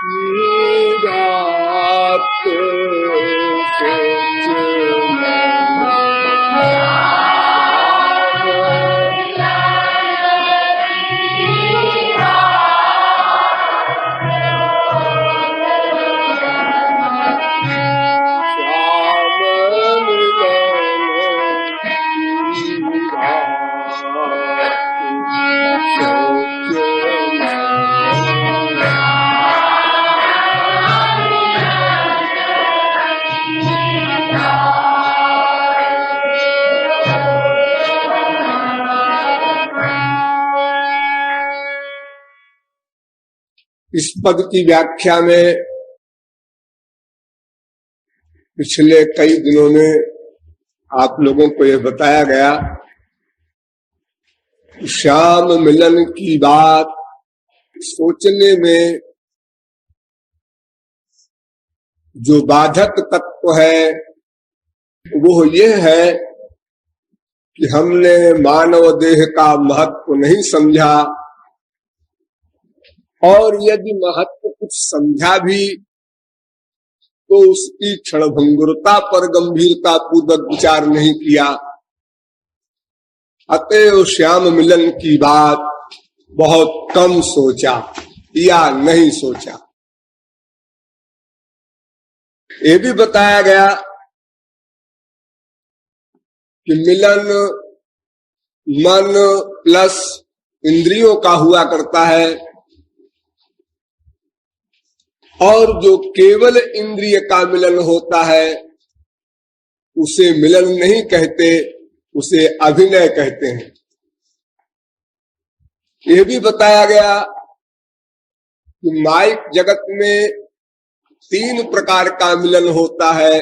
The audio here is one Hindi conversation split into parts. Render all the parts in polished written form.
इस पद की व्याख्या में पिछले कई दिनों में आप लोगों को यह बताया गया, श्याम मिलन की बात सोचने में जो बाधक तत्व है वो ये है कि हमने मानव देह का महत्व नहीं समझा, और यदि महत्व कुछ समझा भी तो उसकी क्षणभंगुरता पर गंभीरता पूर्वक विचार नहीं किया। अतएव श्याम मिलन की बात बहुत कम सोचा या नहीं सोचा। ये भी बताया गया कि मिलन मन प्लस इंद्रियों का हुआ करता है, और जो केवल इंद्रिय का मिलन होता है उसे मिलन नहीं कहते, उसे अभिनय कहते हैं। यह भी बताया गया कि माइक जगत में 3 प्रकार का मिलन होता है।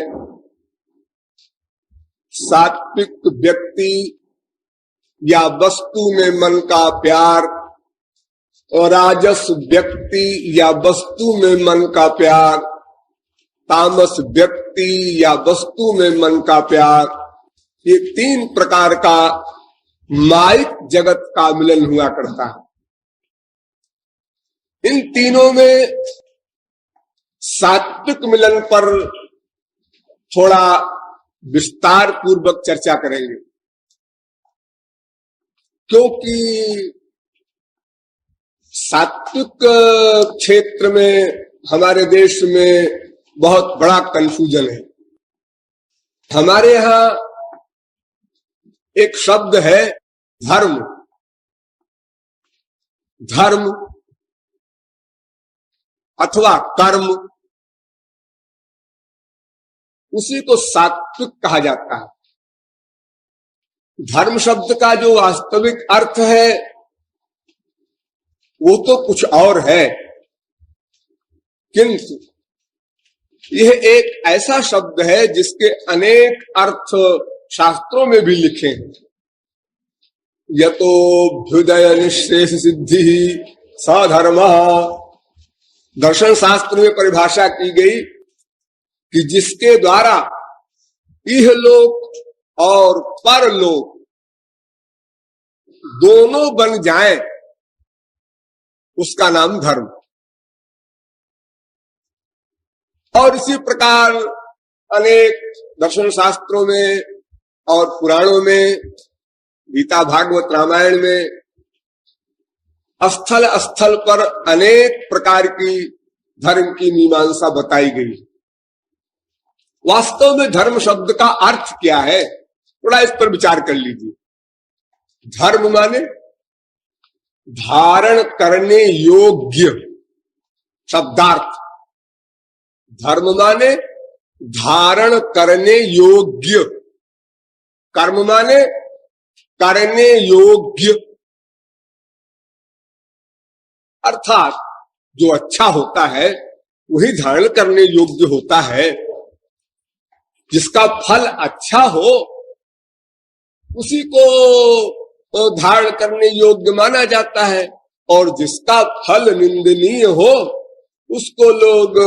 सात्विक व्यक्ति या वस्तु में मन का प्यार, और राजस व्यक्ति या वस्तु में मन का प्यार, तामस व्यक्ति या वस्तु में मन का प्यार, ये 3 प्रकार का माइक जगत का मिलन हुआ करता है। इन तीनों में सात्विक मिलन पर थोड़ा विस्तार पूर्वक चर्चा करेंगे, क्योंकि सात्विक क्षेत्र में हमारे देश में बहुत बड़ा कंफ्यूजन है। हमारे यहां एक शब्द है धर्म। धर्म अथवा कर्म, उसी को सात्विक कहा जाता है। धर्म शब्द का जो वास्तविक अर्थ है वो तो कुछ और है, किंतु यह एक ऐसा शब्द है जिसके अनेक अर्थ शास्त्रों में भी लिखे हैं। यतोऽभ्युदय निःशेष सिद्धि सधर्म, दर्शन शास्त्र में परिभाषा की गई कि जिसके द्वारा इहलोक और परलोक दोनों बन जाएं, उसका नाम धर्म। और इसी प्रकार अनेक दर्शन शास्त्रों में और पुराणों में, गीता भागवत रामायण में स्थल स्थल पर अनेक प्रकार की धर्म की मीमांसा बताई गई। वास्तव में धर्म शब्द का अर्थ क्या है, थोड़ा इस पर विचार कर लीजिए। धर्म माने धारण करने योग्य शब्दार्थ। धर्म माने धारण करने योग्य, कर्म माने करने योग्य, अर्थात जो अच्छा होता है वही धारण करने योग्य होता है। जिसका फल अच्छा हो उसी को धारण करने योग्य माना जाता है, और जिसका फल निंदनीय हो उसको लोग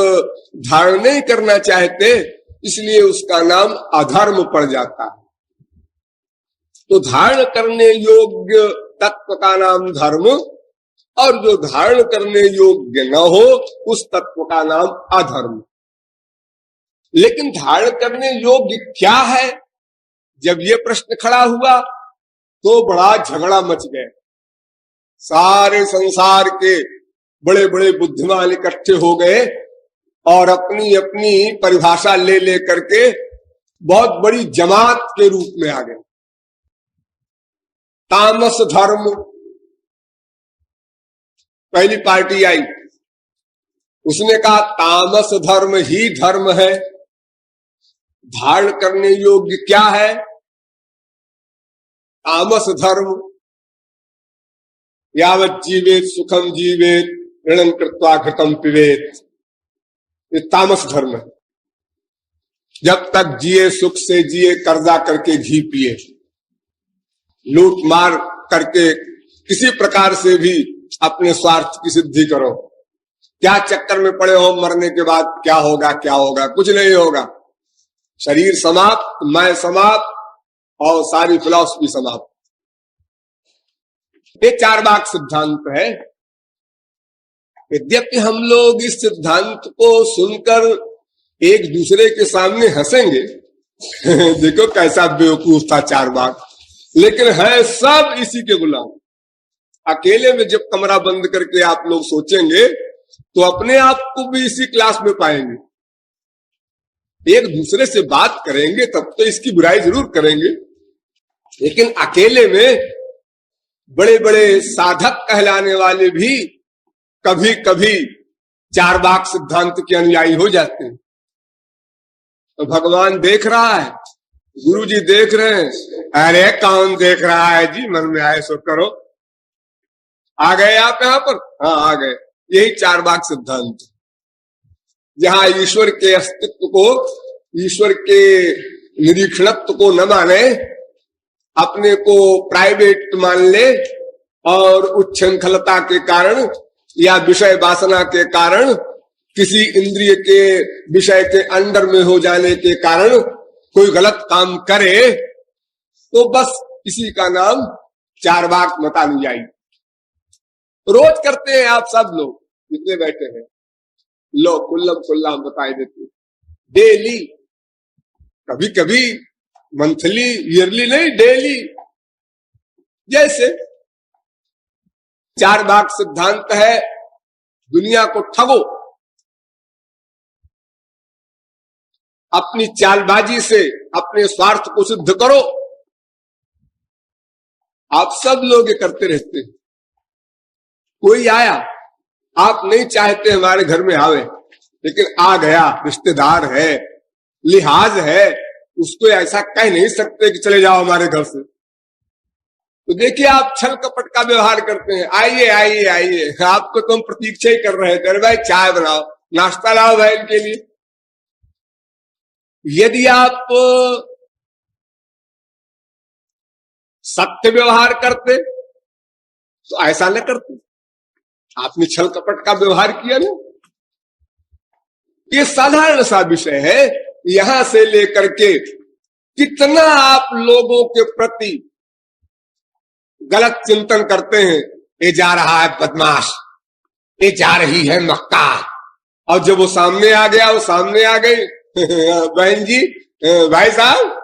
धारण नहीं करना चाहते, इसलिए उसका नाम अधर्म पड़ जाता है। तो धारण करने योग्य तत्व का नाम धर्म, और जो धारण करने योग्य न हो उस तत्व का नाम अधर्म। लेकिन धारण करने योग्य क्या है, जब ये प्रश्न खड़ा हुआ तो बड़ा झगड़ा मच गया। सारे संसार के बड़े बड़े बुद्धिमान इकट्ठे हो गए और अपनी अपनी परिभाषा ले ले करके बहुत बड़ी जमात के रूप में आ गए। तामस धर्म पहली पार्टी आई, उसने कहा तामस धर्म ही धर्म है, धारण करने योग्य क्या है, तामस धर्म। यावत जीवेत सुखम जीवेत ऋणं कृत्वा घृतम पिबेत, ये तामस धर्म है। जब तक जिए सुख से जिए, कर्जा करके घी पिए, लूट मार करके किसी प्रकार से भी अपने स्वार्थ की सिद्धि करो। क्या चक्कर में पड़े हो, मरने के बाद क्या होगा, क्या होगा, कुछ नहीं होगा। शरीर समाप्त, मैं समाप्त और सारी फिलॉसफी समाप्त। ये चारवाक सिद्धांत है। यद्यपि हम लोग इस सिद्धांत को सुनकर एक दूसरे के सामने हंसेंगे देखो कैसा बेवकूफ था चारवाक, लेकिन है सब इसी के गुलाम। अकेले में जब कमरा बंद करके आप लोग सोचेंगे तो अपने आप को भी इसी क्लास में पाएंगे। एक दूसरे से बात करेंगे तब तो इसकी बुराई जरूर करेंगे, लेकिन अकेले में बड़े बड़े साधक कहलाने वाले भी कभी कभी चारवाक सिद्धांत के अनुयायी हो जाते हैं। तो भगवान देख रहा है, गुरु जी देख रहे हैं। अरे कौन देख रहा है जी, मन में आए सो करो। आ गए आप यहाँ पर? हाँ आ गए। यही चारवाक सिद्धांत, जहां ईश्वर के अस्तित्व को, ईश्वर के निरीक्षणत्व को न माने, अपने को प्राइवेट मान ले और उच्छृंखलता के कारण या विषय वासना के कारण, किसी इंद्रिय के विषय के अंडर में हो जाने के कारण कोई गलत काम करे तो बस इसी का नाम चारवाक मतानुयायी। रोज करते हैं आप सब लोग जितने बैठे हैं, लो कुल्लम कुल्ला बताए देते, डेली, कभी कभी मंथली ईयरली नहीं, डेली। जैसे चारवाक सिद्धांत है, दुनिया को ठगो, अपनी चालबाजी से अपने स्वार्थ को सिद्ध करो। आप सब लोग ये करते रहते हैं। कोई आया, आप नहीं चाहते हमारे घर में आवे, लेकिन आ गया, रिश्तेदार है, लिहाज है, उसको ऐसा कह नहीं सकते कि चले जाओ हमारे घर से। तो देखिए आप छल कपट का व्यवहार करते हैं। आइए आइए आइए, आपको तो हम प्रतीक्षा ही कर रहे थे, अरे भाई चाय बनाओ, नाश्ता लाओ भाई इनके लिए। यदि आप सत्य व्यवहार करते तो ऐसा न करते। आपने छल कपट का व्यवहार किया ना। ये साधारण सा विषय है, यहां से लेकर के कितना आप लोगों के प्रति गलत चिंतन करते हैं। ये जा रहा है बदमाश, ये जा रही है मक्का, और जब वो सामने आ गया, वो सामने आ गई बहन जी, भाई साहब,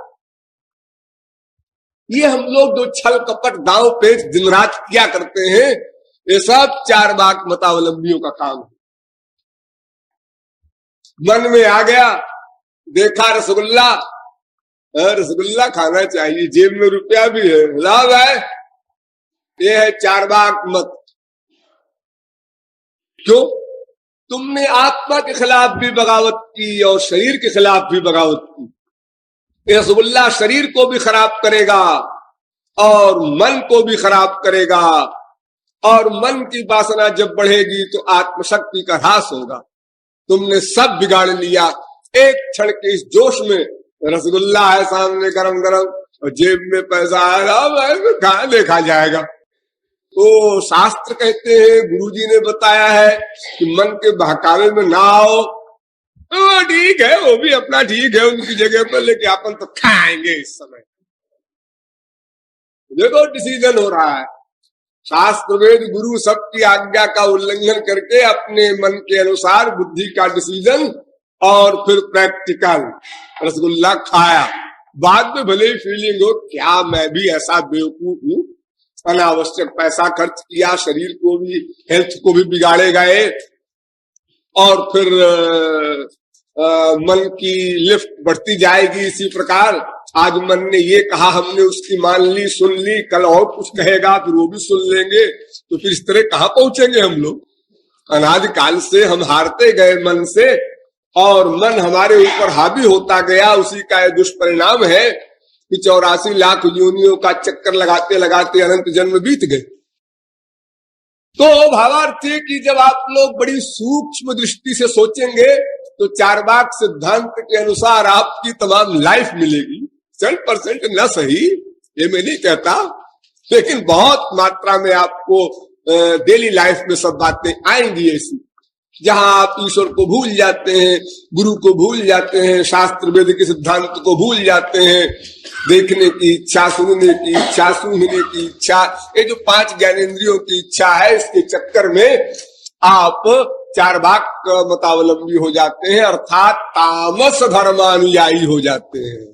ये हम लोग जो छल कपट दांव पेच दिन रात किया करते हैं, ये सब चारवाक मतावलंबियों का काम है। मन में आ गया, देखा रसगुल्ला, रसगुल्ला खाना चाहिए, जेब में रुपया भी है, लाभ है। ये है चारवाक मत। क्यों? तुमने आत्मा के खिलाफ भी बगावत की और शरीर के खिलाफ भी बगावत की। रसगुल्ला शरीर को भी खराब करेगा और मन को भी खराब करेगा, और मन की वासना जब बढ़ेगी तो आत्मशक्ति का ह्रास होगा। तुमने सब बिगाड़ लिया एक क्षण के इस जोश में। रसगुल्ला है सामने गरम गरम और जेब में पैसा आ रहा है, कहां देखा जाएगा। तो शास्त्र कहते हैं, गुरुजी ने बताया है कि मन के बहकावे में ना आओ। तो ठीक है, वो भी अपना ठीक है उनकी जगह पर, लेकिन अपन तो खाएंगे इस समय। देखो डिसीजन हो रहा है, शास्त्र वेद गुरु सबकी आज्ञा का उल्लंघन करके अपने मन के अनुसार बुद्धि का डिसीजन और फिर प्रैक्टिकल रसगुल्ला खाया। बाद में भले ही फीलिंग हो क्या मैं भी ऐसा बेवकूफ हूं, अनावश्यक पैसा खर्च किया, शरीर को भी हेल्थ को भी बिगाड़े गए, और फिर मन की लिफ्ट बढ़ती जाएगी। इसी प्रकार आज मन ने ये कहा, हमने उसकी मान ली, सुन ली, कल और कुछ कहेगा फिर वो भी सुन लेंगे, तो फिर इस तरह कहाँ पहुंचेंगे हम लोग। अनादि काल से हम हारते गए मन से, और मन हमारे ऊपर हावी होता गया। उसी का यह दुष्परिणाम है कि 84 लाख योनियों का चक्कर लगाते लगाते अनंत जन्म बीत गए। तो भावार्थ है कि जब आप लोग बड़ी सूक्ष्म दृष्टि से सोचेंगे तो चार्वाक सिद्धांत के अनुसार आपकी तमाम लाइफ मिलेगी। 100% न सही, ये मैं नहीं कहता, लेकिन बहुत मात्रा में आपको डेली लाइफ में सब बातें आएंगी ऐसी, जहां आप ईश्वर को भूल जाते हैं, गुरु को भूल जाते हैं, शास्त्र वेद के सिद्धांत को भूल जाते हैं, देखने की इच्छा, सुनने की इच्छा, सूंघने की इच्छा, ये जो 5 ज्ञानेंद्रियों की इच्छा है, इसके चक्कर में आप चार्वाक मतावलंबी हो जाते हैं, अर्थात तामस धर्मानुयायी हो जाते हैं।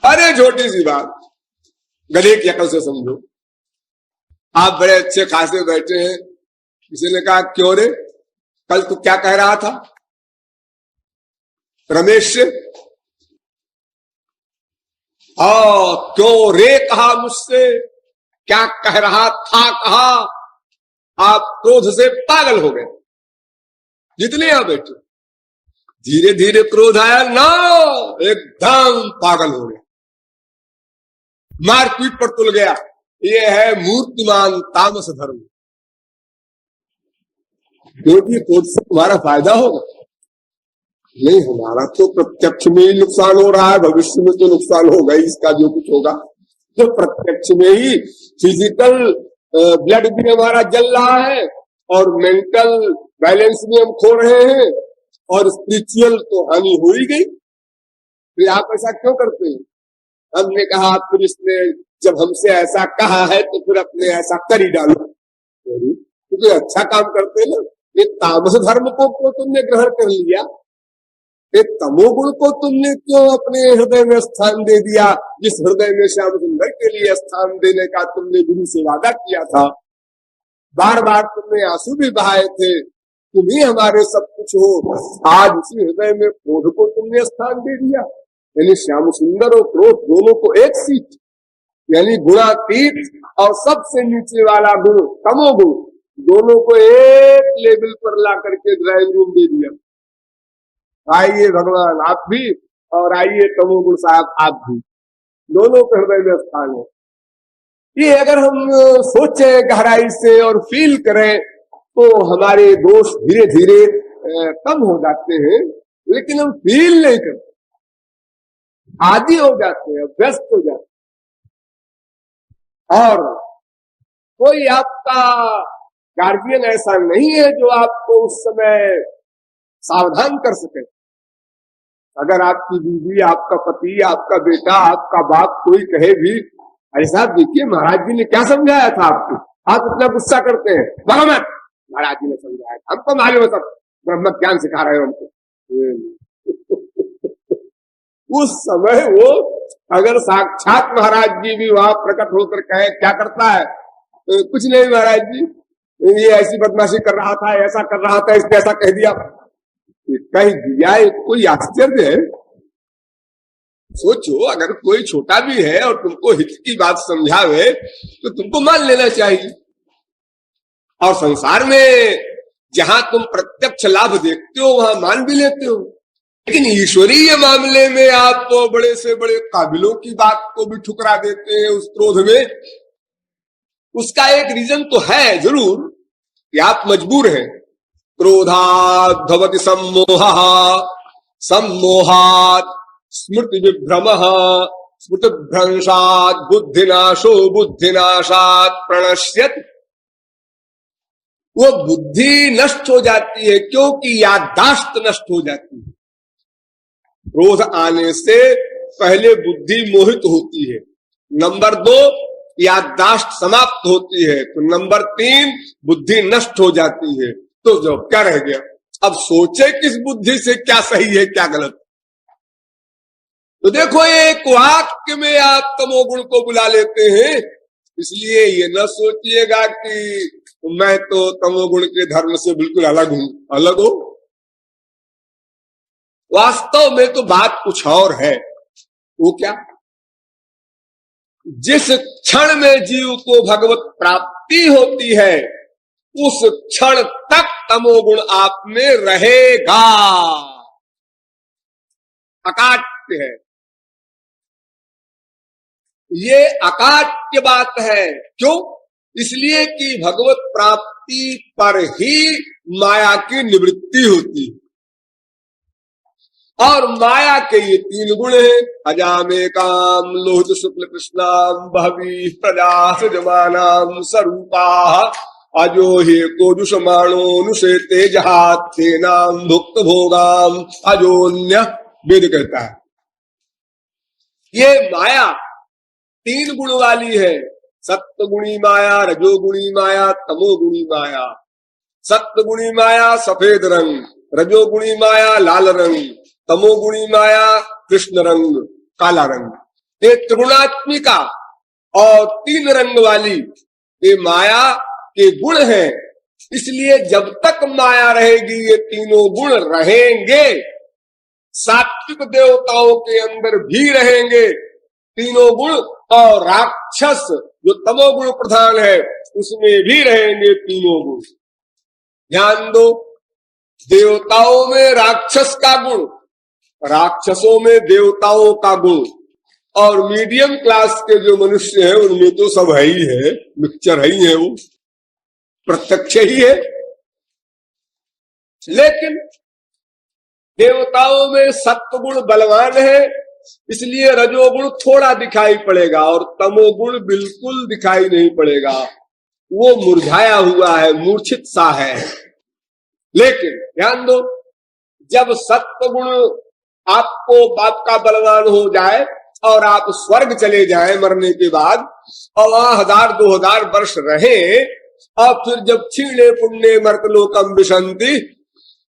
अरे छोटी सी बात, गधे की अकल से समझो। आप बड़े अच्छे खासे बैठे हैं, किसी ने कहा क्यों रे, कल तू क्या कह रहा था रमेश से? क्यों रे कहा मुझसे, क्या कह रहा था कहा। आप क्रोध से पागल हो गए जितने यहां बैठे। धीरे धीरे क्रोध आया ना, एकदम पागल हो गए, मारपीट पर तुल गया। ये है मूर्तिमान तामस धर्म। क्योंकि क्रोध से तुम्हारा फायदा होगा नहीं, हमारा तो प्रत्यक्ष में ही नुकसान हो रहा है, भविष्य में तो नुकसान होगा ही इसका जो कुछ होगा। तो प्रत्यक्ष में ही फिजिकल ब्लड भी हमारा जल रहा है, और मेंटल बैलेंस भी हम खो रहे हैं, और स्पिरिचुअल तो हानि हो ही गई। फिर आप ऐसा क्यों करते हैं? हमने कहा फिर इसने जब हमसे ऐसा कहा है तो फिर अपने ऐसा कर ही डालो, क्योंकि तो अच्छा काम करते ना। ये तामस धर्म को तुमने ग्रहण कर लिया, ये तमोगुण को तुमने क्यों अपने हृदय में स्थान दे दिया, जिस हृदय में श्याम सुंदर के लिए स्थान देने का तुमने गुरु से वादा किया था। बार बार तुमने आंसू भी बहाए थे, तुम ही हमारे सब कुछ हो। आज उसी हृदय में क्रोध को तुमने स्थान दे दिया, यानी श्याम सुंदर और क्रोध दोनों को एक सीट, यानी गुणातीत और सबसे नीचे वाला गुण तमोगुण, दोनों को एक लेवल पर ला करके ड्राइंग रूम दे दिया। आइए भगवान आप भी, और आइए तमोगुण साहब आप भी, दोनों के हृदय में स्थान है। ये अगर हम सोचे गहराई से और फील करें तो हमारे दोष धीरे धीरे कम हो जाते हैं, लेकिन हम फील नहीं करते, आदी हो जाते हैं, व्यस्त हो जाते हैं। और कोई आपका गार्जियन ऐसा नहीं है जो आपको उस समय सावधान कर सके। अगर आपकी बीवी, आपका पति, आपका बेटा, आपका बाप कोई कहे भी, अरे साहब देखिए महाराज जी ने क्या समझाया था आपको, आप इतना गुस्सा करते हैं, भगवान महाराज जी ने समझाया था, हमको मालूम है सब, ब्रह्म ज्ञान सिखा रहे हो हमको। उस समय वो अगर साक्षात महाराज जी भी वहां प्रकट होकर कहे, क्या करता है, कुछ नहीं महाराज जी, ये ऐसी बदमाशी कर रहा था, ऐसा कर रहा था, इसने ऐसा कह दिया, कह दिया, कोई आश्चर्य है? सोचो अगर कोई छोटा भी है और तुमको हित की बात समझावे तो तुमको मान लेना चाहिए। और संसार में जहां तुम प्रत्यक्ष लाभ देखते हो वहां मान भी लेते हो, लेकिन ईश्वरीय मामले में आप तो बड़े से बड़े काबिलों की बात को भी ठुकरा देते हैं उस क्रोध में। उसका एक रीजन तो है जरूर कि आप मजबूर हैं। क्रोधात् भवति सम्मोहः, सम्मोहात् स्मृति विभ्रमः, स्मृति भ्रंशात् बुद्धिनाशो, बुद्धिनाशात् प्रणश्यति। वो बुद्धि नष्ट हो जाती है क्योंकि याददाश्त नष्ट हो जाती है। क्रोध आने से पहले बुद्धि मोहित होती है। नंबर 2, याददाश्त समाप्त होती है, तो नंबर 3 बुद्धि नष्ट हो जाती है। तो जो क्या रह गया, अब सोचे किस बुद्धि से क्या सही है क्या गलत। तो देखो एक वाक्य में आप तमोगुण को बुला लेते हैं, इसलिए ये न सोचिएगा कि मैं तो तमोगुण के धर्म से बिल्कुल अलग हूं। अलग हो, वास्तव में तो बात कुछ और है। वो क्या, जिस क्षण में जीव को भगवत प्राप्ति होती है उस क्षण तक तमोगुण आप में रहेगा, अकाट्य है। ये अकाट्य बात है। क्यों? इसलिए कि भगवत प्राप्ति पर ही माया की निवृत्ति होती है। और माया के ये 3 गुण हैं, अजामे काम लोहित शुक्ल कृष्णाम बहवी प्रजा सजमानाम स्वरूपा अजो हे को दुषमाणो नुषेते जहाते नाम भुक्त भोगाम अजोन्य। वेद कहता है ये माया 3 गुण वाली है, सत्वगुणी माया, रजोगुणी माया, तमोगुणी माया। सत्वगुणी माया सफेद रंग, रजोगुणी माया लाल रंग, तमोगुणी माया कृष्ण रंग काला रंग। ये त्रिगुणात्मिका और 3 रंग वाली ये माया के गुण हैं। इसलिए जब तक माया रहेगी ये तीनों गुण रहेंगे। सात्विक देवताओं के अंदर भी रहेंगे तीनों गुण, और राक्षस जो तमोगुण प्रधान है उसमें भी रहेंगे तीनों गुण। ध्यान दो, देवताओं में राक्षस का गुण, राक्षसों में देवताओं का गुण, और मीडियम क्लास के जो मनुष्य हैं उनमें तो सब है ही है, मिक्सचर है ही है, वो प्रत्यक्ष ही है। लेकिन देवताओं में सत्वगुण बलवान है, इसलिए रजोगुण थोड़ा दिखाई पड़ेगा और तमोगुण बिल्कुल दिखाई नहीं पड़ेगा, वो मुरझाया हुआ है, मूर्छित सा है। लेकिन ध्यान दो, जब सत्वगुण आपको बाप का बलवान हो जाए और आप स्वर्ग चले जाएं मरने के बाद, और वहां 1000-2000 वर्ष रहे, और फिर जब क्षीणे पुण्य मर्तलोकम विशंति,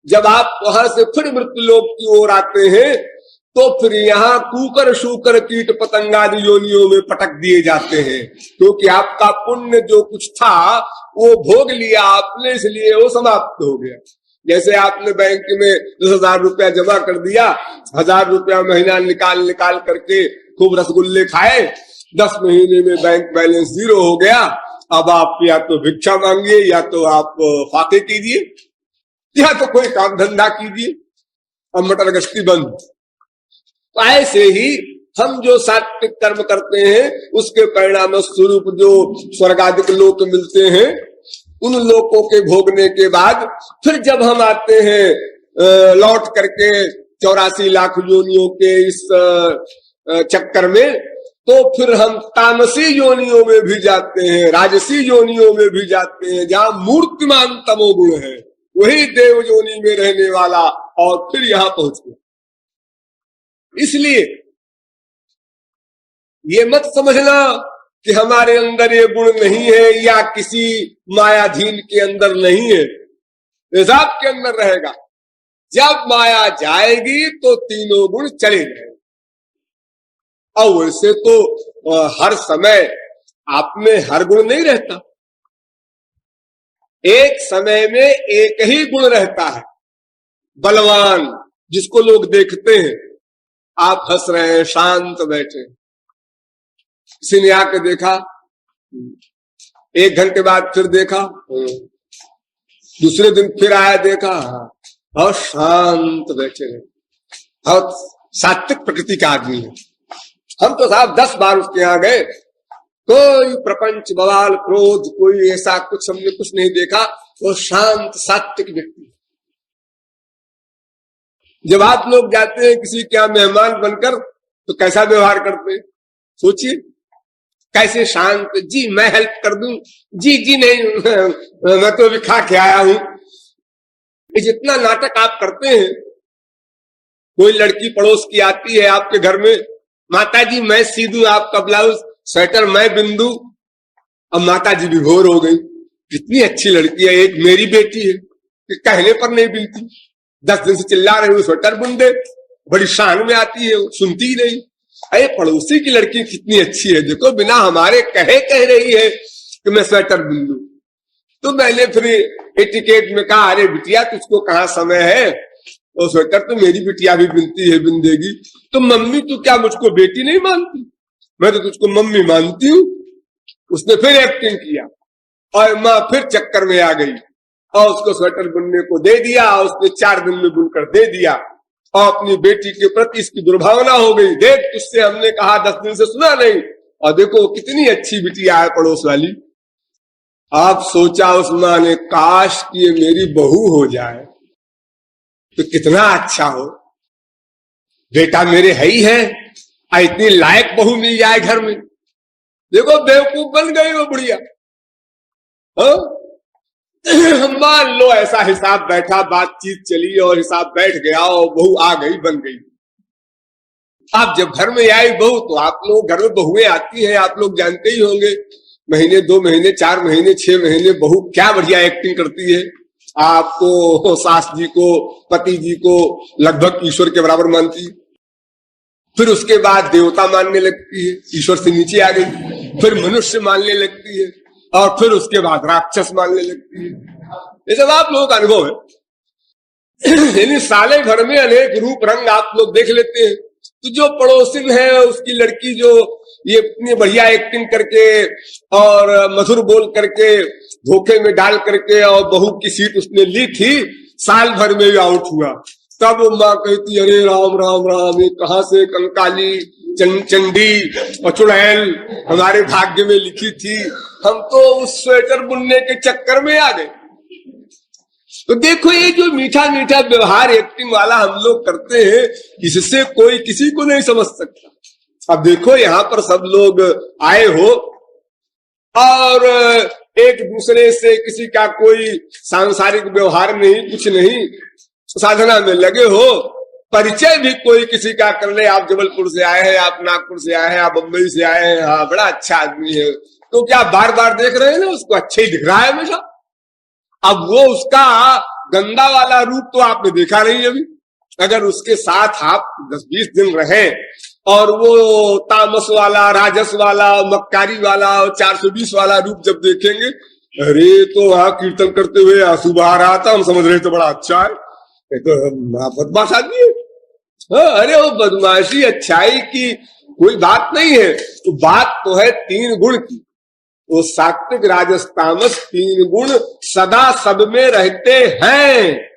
जब आप वहां से फिर मृत्युलोक की ओर आते हैं तो फिर यहाँ कूकर शूकर कीट पतंगादि योनियों में पटक दिए जाते हैं, क्योंकि आपका पुण्य जो कुछ था वो भोग लिया आपने, इसलिए वो समाप्त हो गया। जैसे आपने बैंक में 10,000 रुपया जमा कर दिया, 1000 रुपया महीना निकाल निकाल करके खूब रसगुल्ले खाए, 10 महीने में बैंक बैलेंस 0 हो गया। अब आप या तो भिक्षा मांगिए, या तो आप फाके कीजिए, या तो कोई काम धंधा कीजिए, अब मटर गश्ती बंद। तो ऐसे ही हम जो सात्विक कर्म करते हैं उसके परिणाम स्वरूप जो स्वर्गादिक लोक मिलते हैं, उन लोकों के भोगने के बाद फिर जब हम आते हैं लौट करके 84 लाख योनियों के इस चक्कर में, तो फिर हम तामसी योनियों में भी जाते हैं, राजसी योनियों में भी जाते हैं, जहां मूर्तिमान तमोगुण है, वही देव योनि में रहने वाला, और फिर यहां पहुंच गया। इसलिए ये मत समझना कि हमारे अंदर ये गुण नहीं है या किसी मायाधीन के अंदर नहीं है, ये सबके अंदर रहेगा। जब माया जाएगी तो तीनों गुण चले जाएंगे। और वैसे तो हर समय आप में हर गुण नहीं रहता, एक समय में एक ही गुण रहता है बलवान, जिसको लोग देखते हैं। आप हंस रहे हैं, शांत बैठे, किसी ने आके देखा, 1 घंटे बाद फिर देखा, दूसरे दिन फिर आया देखा, और शांत बैठे रहे, बहुत सात्विक प्रकृति का आदमी है। हम तो साहब 10 बार उसके यहाँ गए, कोई प्रपंच बवाल क्रोध कोई ऐसा कुछ हमने कुछ नहीं देखा, वो शांत सात्विक व्यक्ति। जब आप लोग जाते हैं किसी के यहाँ मेहमान बनकर तो कैसा व्यवहार करते हैं, सोचिए, कैसे शांत, जी मैं हेल्प कर दूं, जी नहीं मैं तो अभी खा के आया हूं। जितना नाटक आप करते हैं, कोई लड़की पड़ोस की आती है आपके घर में, माता जी मैं सी दूं आपका ब्लाउज, स्वेटर मैं बिंदु, अब माता जी विभोर हो गई, कितनी अच्छी लड़की है, एक मेरी बेटी है कि कहने पर नहीं बिनती, 10 दिन से चिल्ला रही हूँ स्वेटर बुन दे, बड़ी शान में आती है, सुनती ही नहीं। अरे पड़ोसी की लड़की कितनी अच्छी है, देखो बिना हमारे कहे कह रही है कि मैं स्वेटर बुन दूं। तो मैंने फिर एटिकेट में कहा, अरे बिटिया तुझको कहाँ समय है, वो स्वेटर तो मेरी बिटिया भी बिनती है, बिन देगी। तो मम्मी तू क्या मुझको बेटी नहीं मानती, मैं तो तुझको मम्मी मानती हूँ। उसने फिर एक्टिंग किया और माँ फिर चक्कर में आ गई और उसको स्वेटर बुनने को दे दिया। उसने 4 दिन में बुनकर दे दिया और अपनी बेटी के प्रति इसकी दुर्भावना हो गई। देख तुझसे हमने कहा, 10 दिन से सुना नहीं, और देखो कितनी अच्छी बिटिया है पड़ोस वाली। आप सोचा उस माँ ने, काश कि ये मेरी बहू हो जाए तो कितना अच्छा हो, बेटा मेरे है ही है, इतनी लायक बहू मिल जाए घर में। देखो बेवकूफ बन गई वो बुढ़िया। मान लो ऐसा हिसाब बैठा, बातचीत चली और हिसाब बैठ गया और बहू आ गई, बन गई। आप जब घर में आई बहू, तो आप लोग घर में बहुएं आती हैं, आप लोग जानते ही होंगे, महीने 2 महीने 4 महीने 6 महीने बहू क्या बढ़िया एक्टिंग करती है। आपको, सास जी को, पति जी को लगभग ईश्वर के बराबर मानती, फिर उसके बाद देवता मानने लगती है, ईश्वर से नीचे आ गई, फिर मनुष्य मानने लगती है और फिर उसके बाद राक्षस मानने लगती है। ये सब आप लोगों का अनुभव है। यानी साले भर में अनेक रूप रंग आप लोग देख लेते हैं। तो जो पड़ोसिन है उसकी लड़की जो ये इतनी बढ़िया एक्टिंग करके और मधुर बोल करके धोखे में डाल करके और बहू की सीट उसने ली थी, साल भर में भी आउट हुआ। तब माँ कहती, अरे राम राम राम, ये कहां से कंकाली चंडी और चुड़ैल हमारे भाग्य में लिखी थी, हम तो उस स्वेटर बुनने के चक्कर में आ गए। तो देखो ये जो मीठा मीठा व्यवहार एक्टिंग वाला हम लोग करते हैं, इससे कोई किसी को नहीं समझ सकता। अब देखो यहाँ पर सब लोग आए हो और एक दूसरे से किसी का कोई सांसारिक व्यवहार नहीं, कुछ नहीं, साधना में लगे हो, परिचय भी कोई किसी का कर ले, आप जबलपुर से आए हैं, आप नागपुर से आए हैं, आप बम्बई से आए हैं, हाँ बड़ा अच्छा आदमी है, तो क्या बार बार देख रहे हैं ना, उसको अच्छा ही दिख रहा है हमेशा। अब वो उसका गंदा वाला रूप तो आपने देखा नहीं अभी। अगर उसके साथ आप 10-20 दिन रहे और वो तामस वाला, राजस वाला, मक्कारी वाला और 420 वाला रूप जब देखेंगे, अरे तो वहां कीर्तन करते हुए आंसू बहा रहा था, हम समझ रहे थे बड़ा अच्छा है, तो बदमाश आदमी है। अरे वो बदमाशी अच्छाई की कोई बात नहीं है, तो बात तो है 3 गुण की। वो सात्विक राजस तामस 3 गुण सदा सब में रहते हैं।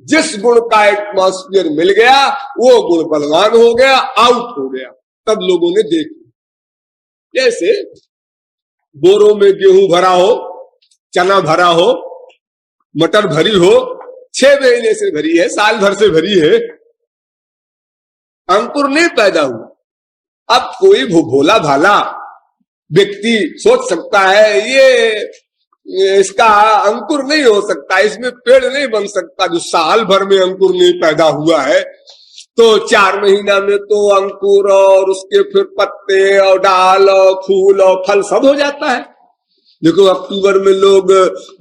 जिस गुण का एटमॉस्फियर मिल गया वो गुण बलवान हो गया, आउट हो गया, तब लोगों ने देख लिया। जैसे बोरों में गेहूं भरा हो, चना भरा हो, मटर भरी हो, 6 महीने से भरी है, साल भर से भरी है, अंकुर नहीं पैदा हुआ। अब कोई भोला भाला व्यक्ति सोच सकता है ये इसका अंकुर नहीं हो सकता, इसमें पेड़ नहीं बन सकता। जो साल भर में अंकुर नहीं पैदा हुआ है, तो 4 महीना में तो अंकुर और उसके फिर पत्ते और डाल और फूल और फल सब हो जाता है। देखो अक्टूबर में लोग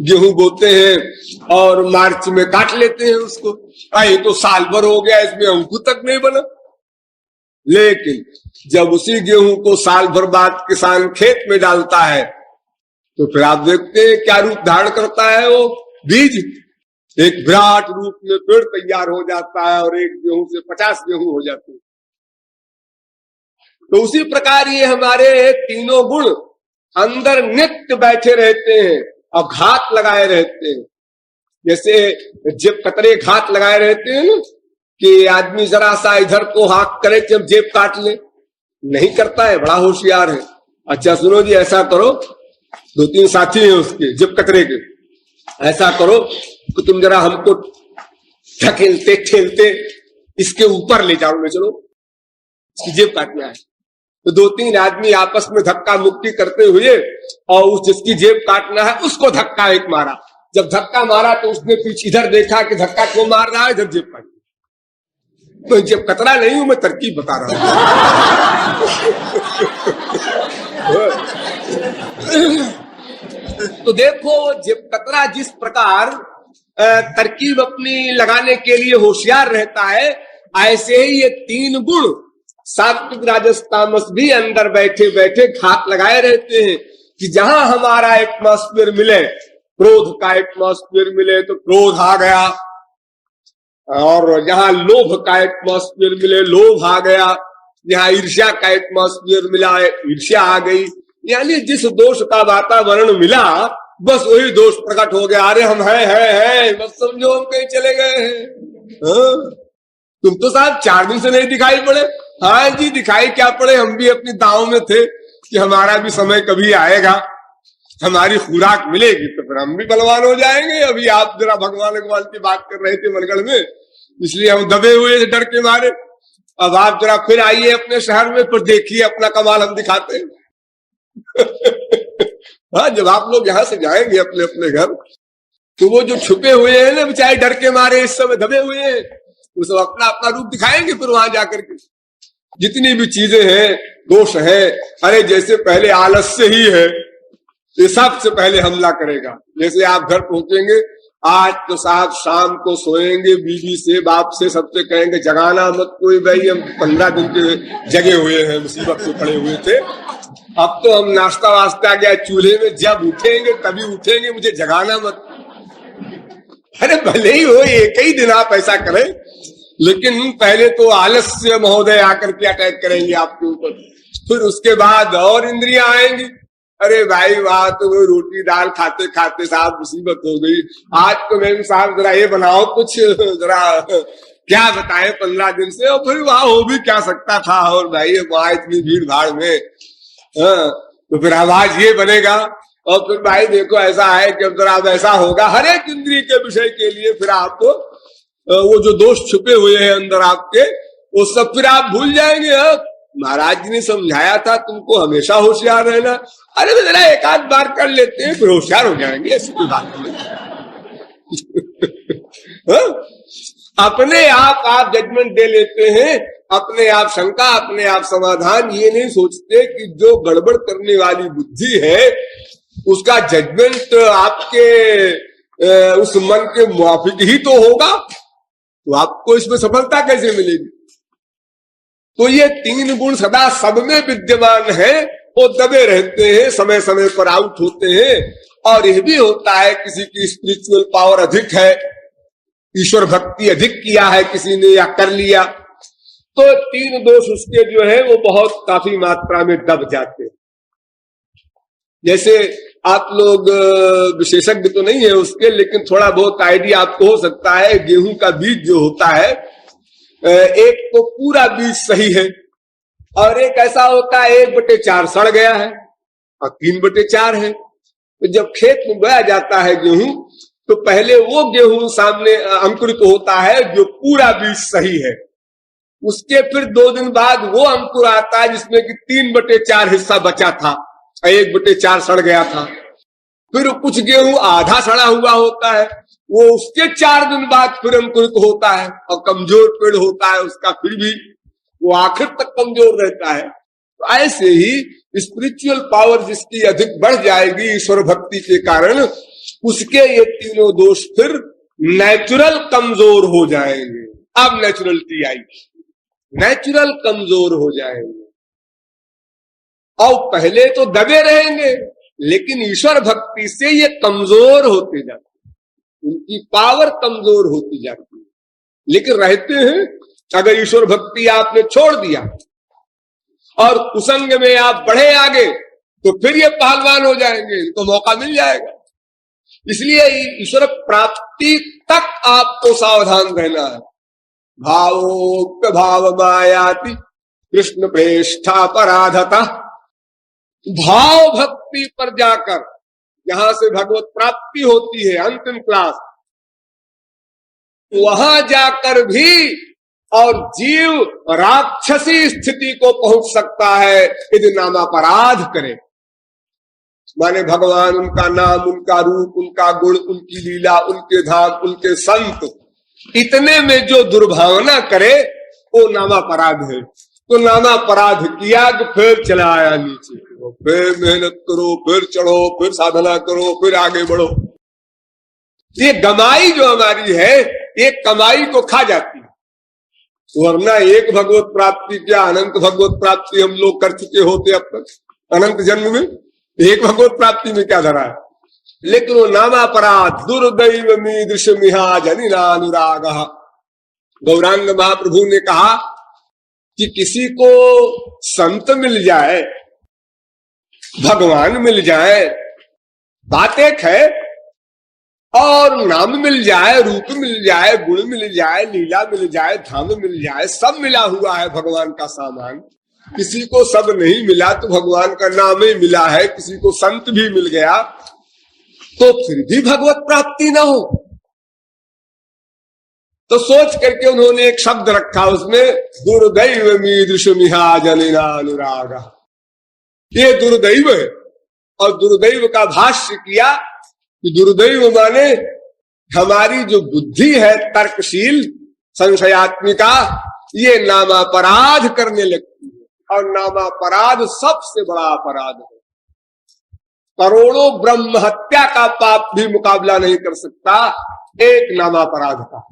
गेहूं बोते हैं और मार्च में काट लेते हैं उसको, ये तो साल भर हो गया, इसमें अंकुर तक नहीं बना। लेकिन जब उसी गेहूं को साल भर बाद किसान खेत में डालता है, तो फिर आप देखते हैं क्या रूप धारण करता है वो बीज। एक विराट रूप में पेड़ तैयार हो जाता है और एक गेहूं से 50 गेहूं हो जाते हैं। तो उसी प्रकार ये हमारे तीनों गुण अंदर नित्य बैठे रहते हैं और घात लगाए रहते हैं। जैसे जेब कतरे घात लगाए रहते हैं ना, कि आदमी जरा सा इधर को हाथ करे जब जेब काट ले, नहीं करता है, बड़ा होशियार है। अच्छा सुनो जी, ऐसा करो, 2-3 साथी हैं उसके जेब कतरे के, ऐसा करो कि तुम जरा हमको ढकेलते ठेलते इसके ऊपर ले जाओ, ले चलो, इसकी जेब काटना है। तो 2-3 आदमी आपस में धक्का मुक्की करते हुए और उस जिसकी जेब काटना है उसको धक्का एक मारा। जब धक्का मारा तो उसने पीछे इधर देखा कि धक्का क्यों मार रहा है, इधर जेब काट। तो जेब कतरा नहीं हूं मैं, तरकीब बता रहा हूं। तो देखो जब कतरा जिस प्रकार तरकीब अपनी लगाने के लिए होशियार रहता है, ऐसे ही ये तीन गुण सात्विक राजस तामस भी अंदर बैठे बैठे घात लगाए रहते हैं कि जहां हमारा एटमॉस्फेयर मिले, क्रोध का एटमॉस्फेयर मिले तो क्रोध आ गया, और जहां लोभ का एटमॉस्फेयर मिले लोभ आ गया, जहां ईर्ष्या का एटमॉस्फेयर मिला ईर्ष्या आ गई। यानी जिस दोष का वातावरण मिला बस वही दोष प्रकट हो गया। अरे हम है बस समझो हम कहीं चले गए हैं। तुम तो साहब 4 दिन से नहीं दिखाई पड़े। हाँ जी दिखाई क्या पड़े, हम भी अपनी दांव में थे कि हमारा भी समय कभी आएगा, हमारी खुराक मिलेगी तो फिर हम भी बलवान हो जाएंगे। अभी आप जरा भगवान की बात कर रहे थे मनगढ़ में, इसलिए हम दबे हुए थे डर के मारे। अब आप जरा फिर आइए अपने शहर में, फिर देखिए अपना कमाल हम दिखाते हैं। हाँ जब आप लोग यहाँ से जाएंगे अपने अपने घर, तो वो जो छुपे हुए हैं ना बेचारे डर के मारे इस समय दबे हुए हैं, वो सब अपना अपना रूप दिखाएंगे फिर वहां जाकर के। जितनी भी चीजें हैं दोष है, अरे जैसे पहले आलस्य ही है, ये सबसे पहले हमला करेगा। जैसे आप घर पहुंचेंगे, आज तो साहब शाम को सोएंगे, बीवी से बाप से सबसे कहेंगे जगाना मत कोई, भाई हम 15 दिन के जगे हुए हैं, मुसीबत से पड़े हुए थे, अब तो हम नाश्ता वास्ता गया चूल्हे में, जब उठेंगे तभी उठेंगे, मुझे जगाना मत। अरे भले ही हो एक ही दिन आप ऐसा करें, लेकिन पहले तो आलस्य महोदय आकर के अटैक करेंगे आपके ऊपर, फिर उसके बाद और इंद्रियां आएंगी। अरे भाई वहां तो वो रोटी दाल खाते खाते साहब मुसीबत हो गई, आज तो मैम साहब जरा ये बनाओ कुछ, जरा क्या बताएं 15 दिन से, और फिर वहां हो भी क्या सकता था। और भाई वहां इतनी भीड़ भाड़ में, तो फिर आवाज ये बनेगा। और फिर भाई देखो ऐसा है कि अब जरा ऐसा होगा हर एक इंद्रिय के विषय के लिए, फिर आपको वो जो दोष छुपे हुए हैं अंदर आपके, वो सब फिर आप भूल जाएंगे। अब महाराज जी ने समझाया था तुमको हमेशा होशियार रहना, अरे तो जरा एक आध बार कर लेते हैं फिर होशियार हो जाएंगे, ऐसी कोई बात नहीं। अपने आप जजमेंट दे लेते हैं, अपने आप शंका, अपने आप समाधान, ये नहीं सोचते कि जो गड़बड़ करने वाली बुद्धि है उसका जजमेंट आपके उस मन के मुआफिक ही तो होगा, तो आपको इसमें सफलता कैसे मिलेगी। तो ये 3 गुण सदा सब में विद्यमान है, वो दबे रहते हैं, समय समय पर आउट होते हैं। और यह भी होता है किसी की स्पिरिचुअल पावर अधिक है, ईश्वर भक्ति अधिक किया है किसी ने या कर लिया, तो 3 दोष उसके जो है वो बहुत काफी मात्रा में दब जाते हैं। जैसे आप लोग विशेषज्ञ तो नहीं है उसके, लेकिन थोड़ा बहुत आइडिया आपको हो सकता है। गेहूं का बीज जो होता है, एक तो पूरा बीज सही है, और एक ऐसा होता है 1/4 सड़ गया है और 3/4 है। तो जब खेत में बोया जाता है गेहूं, तो पहले वो गेहूं सामने अंकुरित होता है जो पूरा बीज सही है, उसके फिर 2 दिन बाद वो अंकुर आता है जिसमें कि 3/4 हिस्सा बचा था, 1/4 सड़ गया था। फिर कुछ गेहूं आधा सड़ा हुआ होता है, वो उसके 4 दिन बाद फिर अंकुरित होता है और कमजोर पेड़ होता है उसका, फिर भी वो आखिर तक कमजोर रहता है। तो ऐसे ही स्पिरिचुअल पावर जिसकी अधिक बढ़ जाएगी ईश्वर भक्ति के कारण, उसके ये तीनों दोष फिर नेचुरल कमजोर हो जाएंगे। अब नेचुरलिटी आएगी, नेचुरल कमजोर हो जाएंगे, और पहले तो दबे रहेंगे, लेकिन ईश्वर भक्ति से ये कमजोर होते जाते हैं, उनकी पावर कमजोर होती जाती है। लेकिन रहते हैं, अगर ईश्वर भक्ति आपने छोड़ दिया और कुसंग में आप बढ़े आगे, तो फिर ये पहलवान हो जाएंगे, इनको मौका मिल जाएगा। इसलिए ईश्वर प्राप्ति तक आपको सावधान रहना है। भावोक्त भाव मायाति कृष्ण प्रेष्ठापराधता, भाव भक्ति पर जाकर जहां से भगवत प्राप्ति होती है, अंतिम क्लास, वहां जाकर भी और जीव राक्षसी स्थिति को पहुंच सकता है यदि नामापराध करे। माने भगवान, उनका नाम, उनका रूप, उनका गुण, उनकी लीला, उनके धाम, उनके संत, इतने में जो दुर्भावना करे वो नामापराध है। तो नामापराध किया कि फिर चला आया नीचे, तो फिर मेहनत करो, फिर चढ़ो, फिर साधना करो, फिर आगे बढ़ो। ये गमाई जो हमारी है, एक कमाई को खा जाती है। वरना एक भगवत प्राप्ति क्या, अनंत भगवत प्राप्ति हम लोग कर चुके होते अब तक। अनंत जन्म में एक भगवत प्राप्ति में क्या धरा है। लेकिन वो नामापराध दुर्दैव मीदृश मिहा जनिनानुराग। गौरांग महाप्रभु ने कहा कि किसी को संत मिल जाए, भगवान मिल जाए, बात एक है, और नाम मिल जाए, रूप मिल जाए, गुण मिल जाए, लीला मिल जाए, धाम मिल जाए, सब मिला हुआ है भगवान का सामान। किसी को सब नहीं मिला तो भगवान का नाम ही मिला है, किसी को संत भी मिल गया तो फिर भी भगवत प्राप्ति ना हो। तो सोच करके उन्होंने एक शब्द रखा उसमें, दुर्दैव मीदृश मिहा जनिनानुराग। ये दुर्दैव है, और दुर्दैव का भाष्य किया कि दुर्दैव माने हमारी जो बुद्धि है तर्कशील संशयात्मिका, ये नामापराध करने लगती है। और नामापराध सबसे बड़ा अपराध है। करोड़ों ब्रह्म हत्या का पाप भी मुकाबला नहीं कर सकता एक नामापराध का।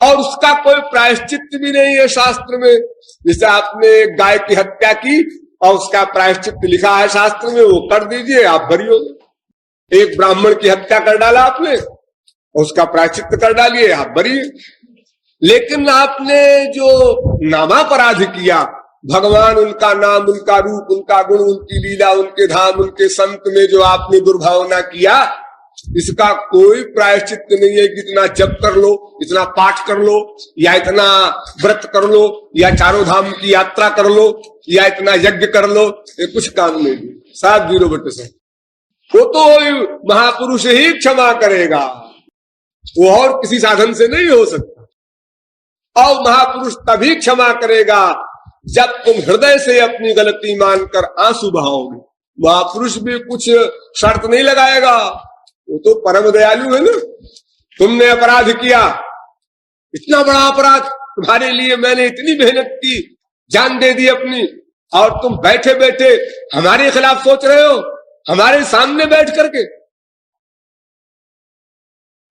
और उसका कोई प्रायश्चित भी नहीं है शास्त्र में। जैसे आपने गाय की हत्या की और उसका प्रायश्चित लिखा है शास्त्र में, वो कर दीजिए, आप बरी हो गए। एक ब्राह्मण की हत्या कर डाला आपने, उसका प्रायश्चित कर डालिए, आप बरी है। लेकिन आपने जो नामापराध किया, भगवान, उनका नाम, उनका रूप, उनका गुण, उनकी लीला, उनके धाम, उनके संत में जो आपने दुर्भावना किया, इसका कोई प्रायश्चित नहीं है कि इतना जप कर लो, इतना पाठ कर लो, या इतना व्रत कर लो, या चारों धाम की यात्रा कर लो, या इतना यज्ञ कर लो। ये कुछ काम नहीं, 7/0 वो तो महापुरुष ही क्षमा करेगा, वो और किसी साधन से नहीं हो सकता। और महापुरुष तभी क्षमा करेगा जब तुम हृदय से अपनी गलती मानकर आंसू बहाओगे। महापुरुष भी कुछ शर्त नहीं लगाएगा, वो तो परम दयालु है ना। तुमने अपराध किया, इतना बड़ा अपराध, तुम्हारे लिए मैंने इतनी मेहनत की, जान दे दी अपनी, और तुम बैठे बैठे हमारे खिलाफ सोच रहे हो, हमारे सामने बैठ करके।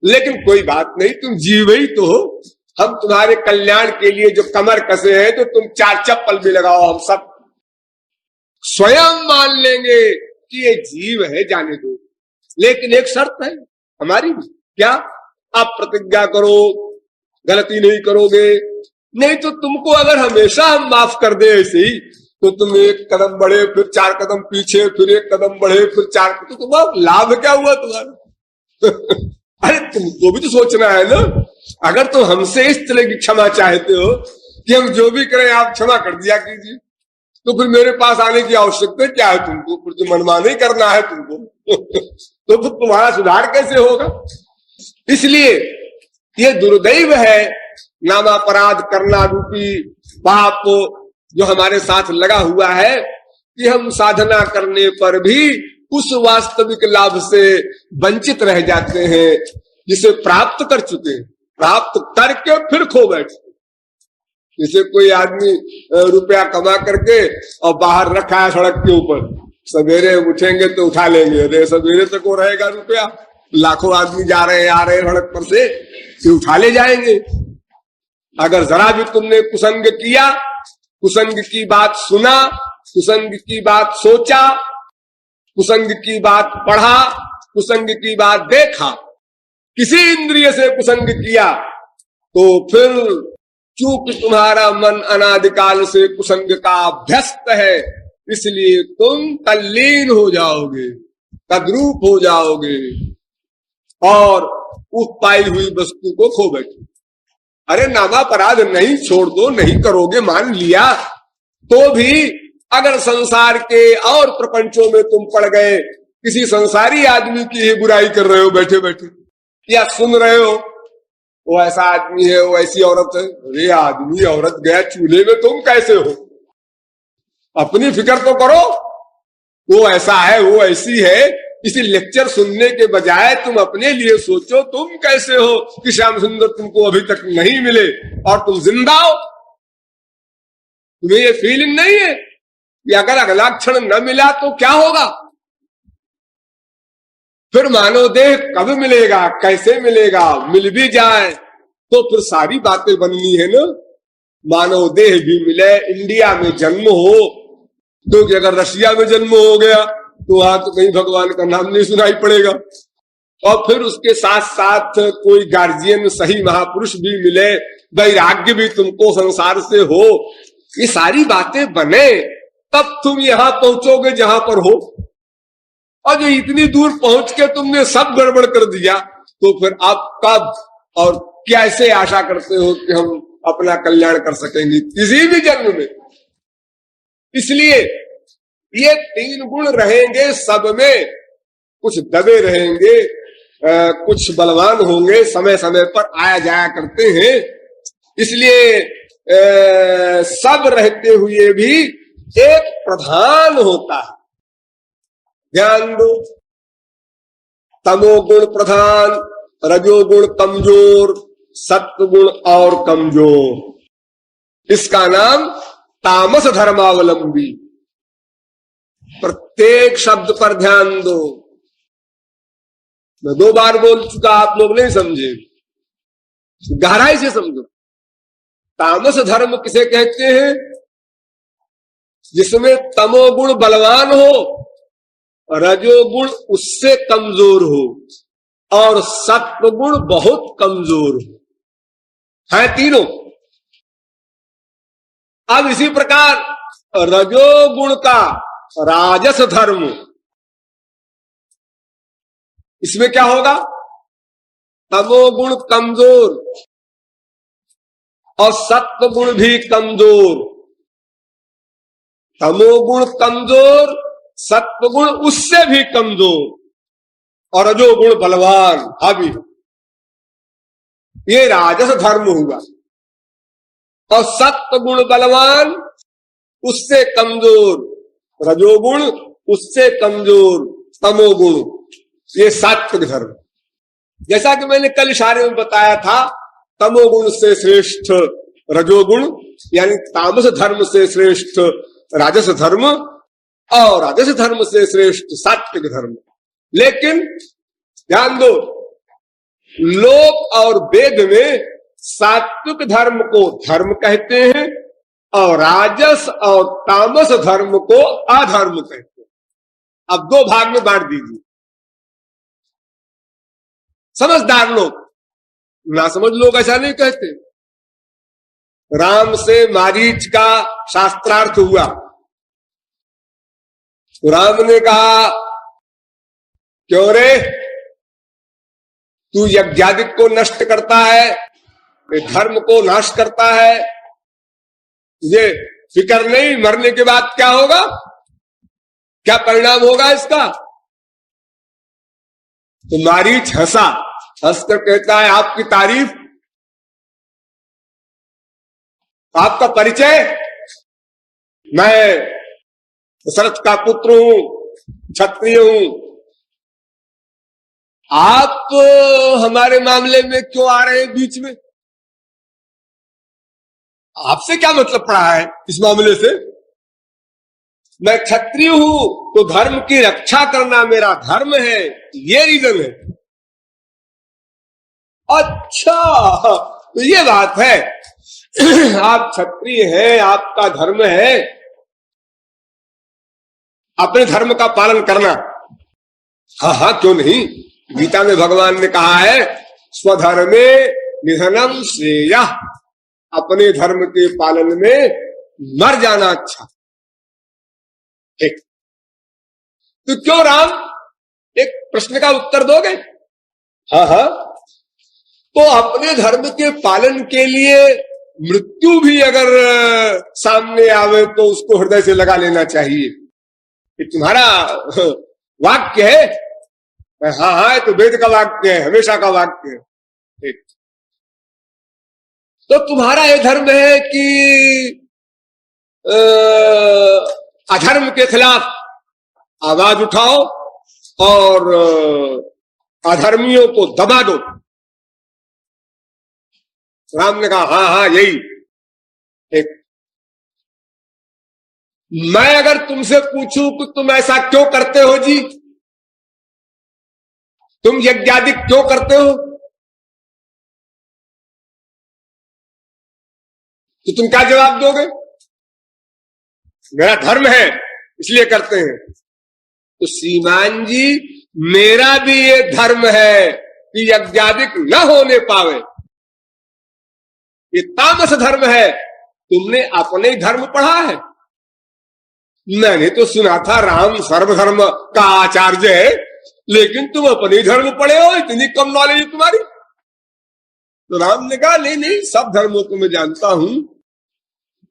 लेकिन कोई बात नहीं, तुम जीव ही तो हो। हम तुम्हारे कल्याण के लिए जो कमर कसे हैं, तो तुम 4 चप्पल भी लगाओ, हम सब स्वयं मान लेंगे कि ये जीव है, जाने दो। लेकिन एक शर्त है हमारी भी, क्या? आप प्रतिज्ञा करो, गलती नहीं करोगे। नहीं तो तुमको अगर हमेशा हम माफ कर दे ऐसे ही, तो तुम 1 कदम बढ़े, फिर 4 कदम पीछे, फिर 1 कदम बढ़े, फिर 4, तो तुम्हारा लाभ क्या हुआ तुम्हारा? अरे तुमको भी तो सोचना है ना। अगर तुम हमसे इस तरह की क्षमा चाहते हो कि हम जो भी करें आप क्षमा कर दिया कीजिए, तो फिर मेरे पास आने की आवश्यकता क्या है तुमको? फिर तो मनमानी करना है तुमको। तो फिर तुम्हारा सुधार कैसे होगा? इसलिए ये दुर्दैव है नामापराध करना रूपी पाप जो हमारे साथ लगा हुआ है, कि हम साधना करने पर भी उस वास्तविक लाभ से वंचित रह जाते हैं जिसे प्राप्त कर चुके हैं। प्राप्त करके फिर खो बैठते। जैसे कोई आदमी रुपया कमा करके और बाहर रखा है सड़क के ऊपर, सवेरे उठेंगे तो उठा लेंगे, अरे सवेरे तक वो रहेगा रुपया। लाखों आदमी जा रहे हैं, आ रहे हैं सड़क पर से, कि उठा ले जाएंगे। अगर जरा भी तुमने कुसंग किया, कुसंग की बात सुना, कुसंग की बात सोचा, कुसंग की बात पढ़ा, कुसंग की बात देखा, किसी इंद्रिय से कुसंग किया, तो फिर चूंकि तुम्हारा मन अनादिकाल से कुसंग का अभ्यस्त है, इसलिए तुम तल्लीन हो जाओगे, तद्रूप हो जाओगे और उस पाई हुई वस्तु को खो बैठे। अरे नामापराध नहीं, छोड़ दो, नहीं करोगे मान लिया, तो भी अगर संसार के और प्रपंचों में तुम पड़ गए, किसी संसारी आदमी की ही बुराई कर रहे हो बैठे बैठे, या सुन रहे हो वो ऐसा आदमी है, वो ऐसी औरत है, अरे आदमी औरत गया चूल्हे में, तुम कैसे हो? अपनी फिक्र तो करो, वो ऐसा है, वो ऐसी है। इसी लेक्चर सुनने के बजाय तुम अपने लिए सोचो, तुम कैसे हो कि श्याम सुंदर तुमको अभी तक नहीं मिले और तुम जिंदा हो। तुम्हें ये फीलिंग नहीं है कि अगर अगला क्षण न मिला तो क्या होगा, फिर मानव देह कब मिलेगा, कैसे मिलेगा, मिल भी जाए तो फिर सारी बातें बननी है ना। मानव देह भी मिले, इंडिया में जन्म हो, क्योंकि अगर रशिया में जन्म हो गया तो वहां तो कहीं भगवान का नाम नहीं सुनाई पड़ेगा। और फिर उसके साथ साथ कोई गार्जियन सही महापुरुष भी मिले, वैराग्य भी तुमको संसार से हो, ये सारी बातें बने तब तुम यहां पहुंचोगे जहां पर हो। और जो इतनी दूर पहुंच के तुमने सब गड़बड़ कर दिया तो फिर आप कब और कैसे आशा करते हो कि हम अपना कल्याण कर सकेंगे किसी भी जन्म में। इसलिए ये तीन गुण रहेंगे सब में, कुछ दबे रहेंगे, कुछ बलवान होंगे, समय समय पर आया जाया करते हैं। इसलिए सब रहते हुए भी एक प्रधान होता है, ध्यान दो। तमोगुण प्रधान, रजोगुण कमजोर, सत्वगुण और कमजोर। इसका नाम तामस धर्मावलंबी। प्रत्येक शब्द पर ध्यान दो, मैं 2 बार बोल चुका, आप लोग नहीं समझे, गहराई से समझो। तामस धर्म किसे कहते हैं? जिसमें तमोगुण बलवान हो, रजोगुण उससे कमजोर हो और सत्वगुण बहुत कमजोर हो, है तीनों। अब इसी प्रकार रजोगुण का राजस धर्म, इसमें क्या होगा? तमोगुण कमजोर और सत्वगुण भी कमजोर। तमोगुण कमजोर, सत्वगुण उससे भी कमजोर और रजोगुण बलवान हावी। ये राजस धर्म हुआ। और सत्वगुण बलवान उससे कमजोर, रजोगुण उससे कमजोर, तमोगुण, ये सात्विक धर्म। जैसा कि मैंने कल इशारे में बताया था, तमोगुण से श्रेष्ठ रजोगुण यानी तामस धर्म से श्रेष्ठ राजस धर्म और राजस धर्म से श्रेष्ठ सात्विक धर्म। लेकिन ध्यान दो, लोक और वेद में सात्विक धर्म को धर्म कहते हैं और राजस और तामस धर्म को अधर्म कहते हैं। अब 2 भाग में बांट दीजिए। समझदार लोग, ना समझ लोग ऐसा नहीं कहते। राम से मारीच का शास्त्रार्थ हुआ तो राम ने कहा, क्यों रे, तू यज्ञादिक को नष्ट करता है, धर्म को नाश करता है, तुझे फिक्र नहीं मरने के बाद क्या होगा, क्या परिणाम होगा इसका? तो मारीच हंसा, हंसकर कहता है, आपकी तारीफ, आपका परिचय, मैं दशरथ का पुत्र हूं, क्षत्रिय हूं, आप हमारे मामले में क्यों आ रहे हैं बीच में? आपसे क्या मतलब पड़ा है इस मामले से? मैं क्षत्रिय हूं तो धर्म की रक्षा करना मेरा धर्म है, ये रीजन है। अच्छा, तो ये बात है। आप क्षत्रिय हैं, आपका धर्म है अपने धर्म का पालन करना। हाँ हाँ, क्यों नहीं। गीता में भगवान ने कहा है, स्वधर्मे निधनम श्रेयः, अपने धर्म के पालन में मर जाना अच्छा। एक तो क्यों राम, एक प्रश्न का उत्तर दोगे? हाँ हाँ, तो अपने धर्म के पालन के लिए मृत्यु भी अगर सामने आवे तो उसको हृदय से लगा लेना चाहिए। ये तुम्हारा वाक्य है? हाँ हाँ, तो वेद का वाक्य है, हमेशा का वाक्य है। ठीक, तो तुम्हारा ये धर्म है कि अधर्म के खिलाफ आवाज उठाओ और अधर्मियों को दबा दो। राम ने कहा, हाँ हाँ, यही। एक मैं अगर तुमसे पूछूं कि तुम ऐसा क्यों करते हो जी, तुम यज्ञादि क्यों करते हो, तो तुम क्या जवाब दोगे? मेरा धर्म है इसलिए करते हैं। तो श्रीमान जी, मेरा भी ये धर्म है कि यज्ञादिक न होने पावे, ये तामस धर्म है। तुमने अपने ही धर्म पढ़ा है? मैंने तो सुना था राम सर्वधर्म का आचार्य है, लेकिन तुम अपने ही धर्म पढ़े हो, इतनी कम नॉलेज है तुम्हारी। तो राम ने कहा नहीं नहीं, सब धर्मों को मैं जानता हूं,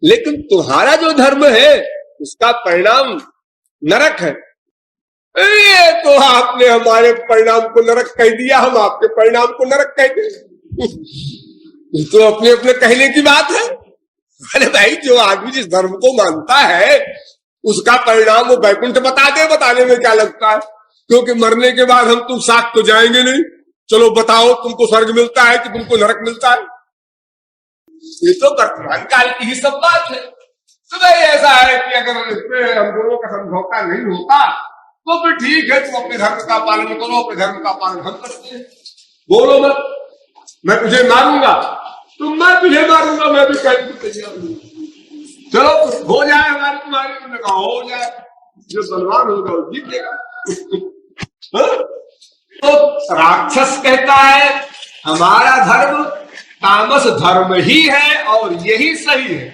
लेकिन तुम्हारा जो धर्म है उसका परिणाम नरक है। ये तो आपने हमारे परिणाम को नरक कह दिया, हम आपके परिणाम को नरक कह दें। ये तो अपने अपने कहने की बात है। अरे भाई, जो आदमी जिस धर्म को मानता है उसका परिणाम वो वैकुंठ बता दे, बताने में क्या लगता है, क्योंकि मरने के बाद हम तुम साथ तो जाएंगे नहीं। चलो बताओ, तुमको स्वर्ग मिलता है कि तुमको नरक मिलता है? ये तो वर्तमान काल की ही सब बात है। तो भाई ऐसा है कि अगर इसमें हम दोनों का समझौता नहीं होता तो फिर ठीक है, तुम अपने धर्म का पालन करो, अपने धर्म का पालन हम करते हैं। बोलो मत, मैं तुझे मारूंगा, तुम मैं तुझे मारूंगा, मैं भी कह तैयार हूं। चलो हो जाए हमारी तुम्हारी, तुमने कहा हो जाए, जो बलवान होगा वो जीतेगा। तो राक्षस कहता है हमारा धर्म तामस धर्म ही है और यही सही है,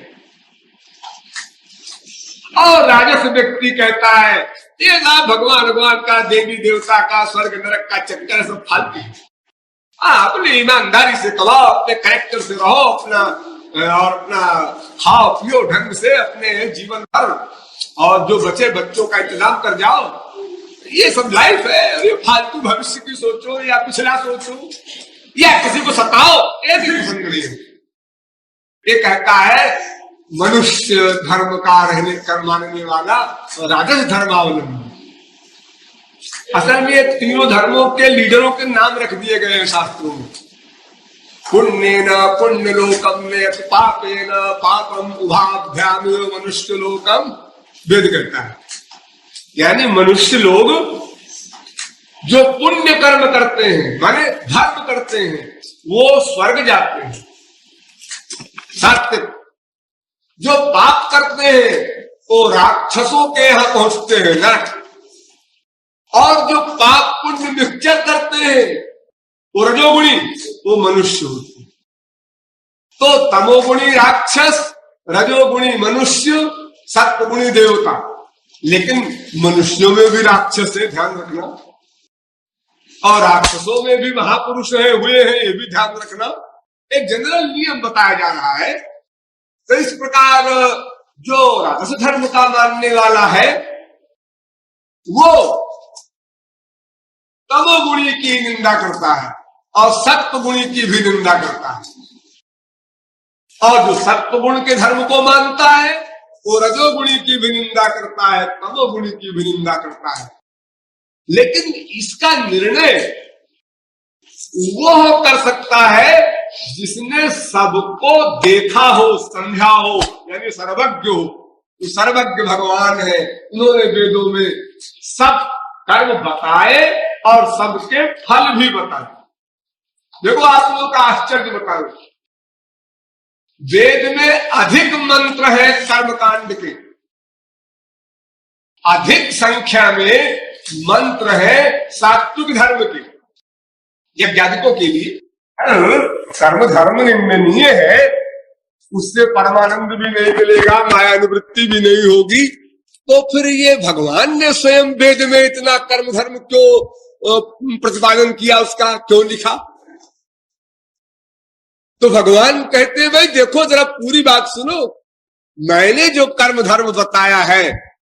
और राजस व्यक्ति कहता है ये ना भगवान भगवान का, देवी देवता का, स्वर्ग नरक का चक्कर सब फालतू। अपनी ईमानदारी से कमाओ, अपने कैरेक्टर से रहो, अपना और अपना खाओ पियो ढंग से अपने जीवन भर, और जो बचे बच्चों का इंतजाम कर जाओ। ये सब लाइफ है। ये फालतू भविष्य की सोचो या पिछला सोचो या किसी को सताओ, ये भी पसंद नहीं है। ये कहता है मनुष्य धर्म का रहने कर मानने वाला राजस धर्मावलंबी। असल में ये तीनों धर्मों के लीडरों के नाम रख दिए गए हैं शास्त्रों में। पुण्येन पुण्यलोकम में पापेन पापम उभाभ्याम मनुष्य लोकम, वेद कहता है। यानी मनुष्य लोग जो पुण्य कर्म करते हैं, माने धर्म करते हैं, वो स्वर्ग जाते हैं, सत्य। जो पाप करते हैं वो राक्षसों के यहां पहुंचते हैं, नरक। और जो पाप पुण्य मिक्सचर करते हैं वो रजोगुणी, वो मनुष्य होते हैं। तो तमोगुणी राक्षस, रजोगुणी मनुष्य, सत्वगुणी देवता। लेकिन मनुष्यों में भी राक्षस है, ध्यान रखना, और राक्षसों में भी महापुरुष हुए हैं, ये भी ध्यान रखना। एक जनरल नियम बताया जा रहा है। तो इस प्रकार जो राजस धर्म का मानने वाला है वो तमोगुणी की निंदा करता है और सत्वगुणी की भी निंदा करता है, और जो सत्वगुण के धर्म को मानता है वो रजोगुणी की भी निंदा करता है, तमोगुणी की भी निंदा करता है। लेकिन इसका निर्णय वो कर सकता है जिसने सबको देखा हो, समझा हो, यानी सर्वज्ञ हो। तो सर्वज्ञ भगवान है, उन्होंने वेदों में सब कर्म बताए और सबके फल भी बताए। देखो आप लोगों का आश्चर्य बताओ, वेद में अधिक मंत्र है कर्मकांड के, अधिक संख्या में मंत्र है सात्विक धर्म के, यज्ञादिकों के लिए। कर्म धर्म निंदनीय है, उससे परमानंद भी नहीं मिलेगा, माया निवृत्ति भी नहीं होगी। तो फिर ये भगवान ने स्वयं वेद में इतना कर्म धर्म क्यों प्रतिपादन किया, उसका क्यों लिखा? तो भगवान कहते हैं भाई देखो जरा पूरी बात सुनो, मैंने जो कर्म धर्म बताया है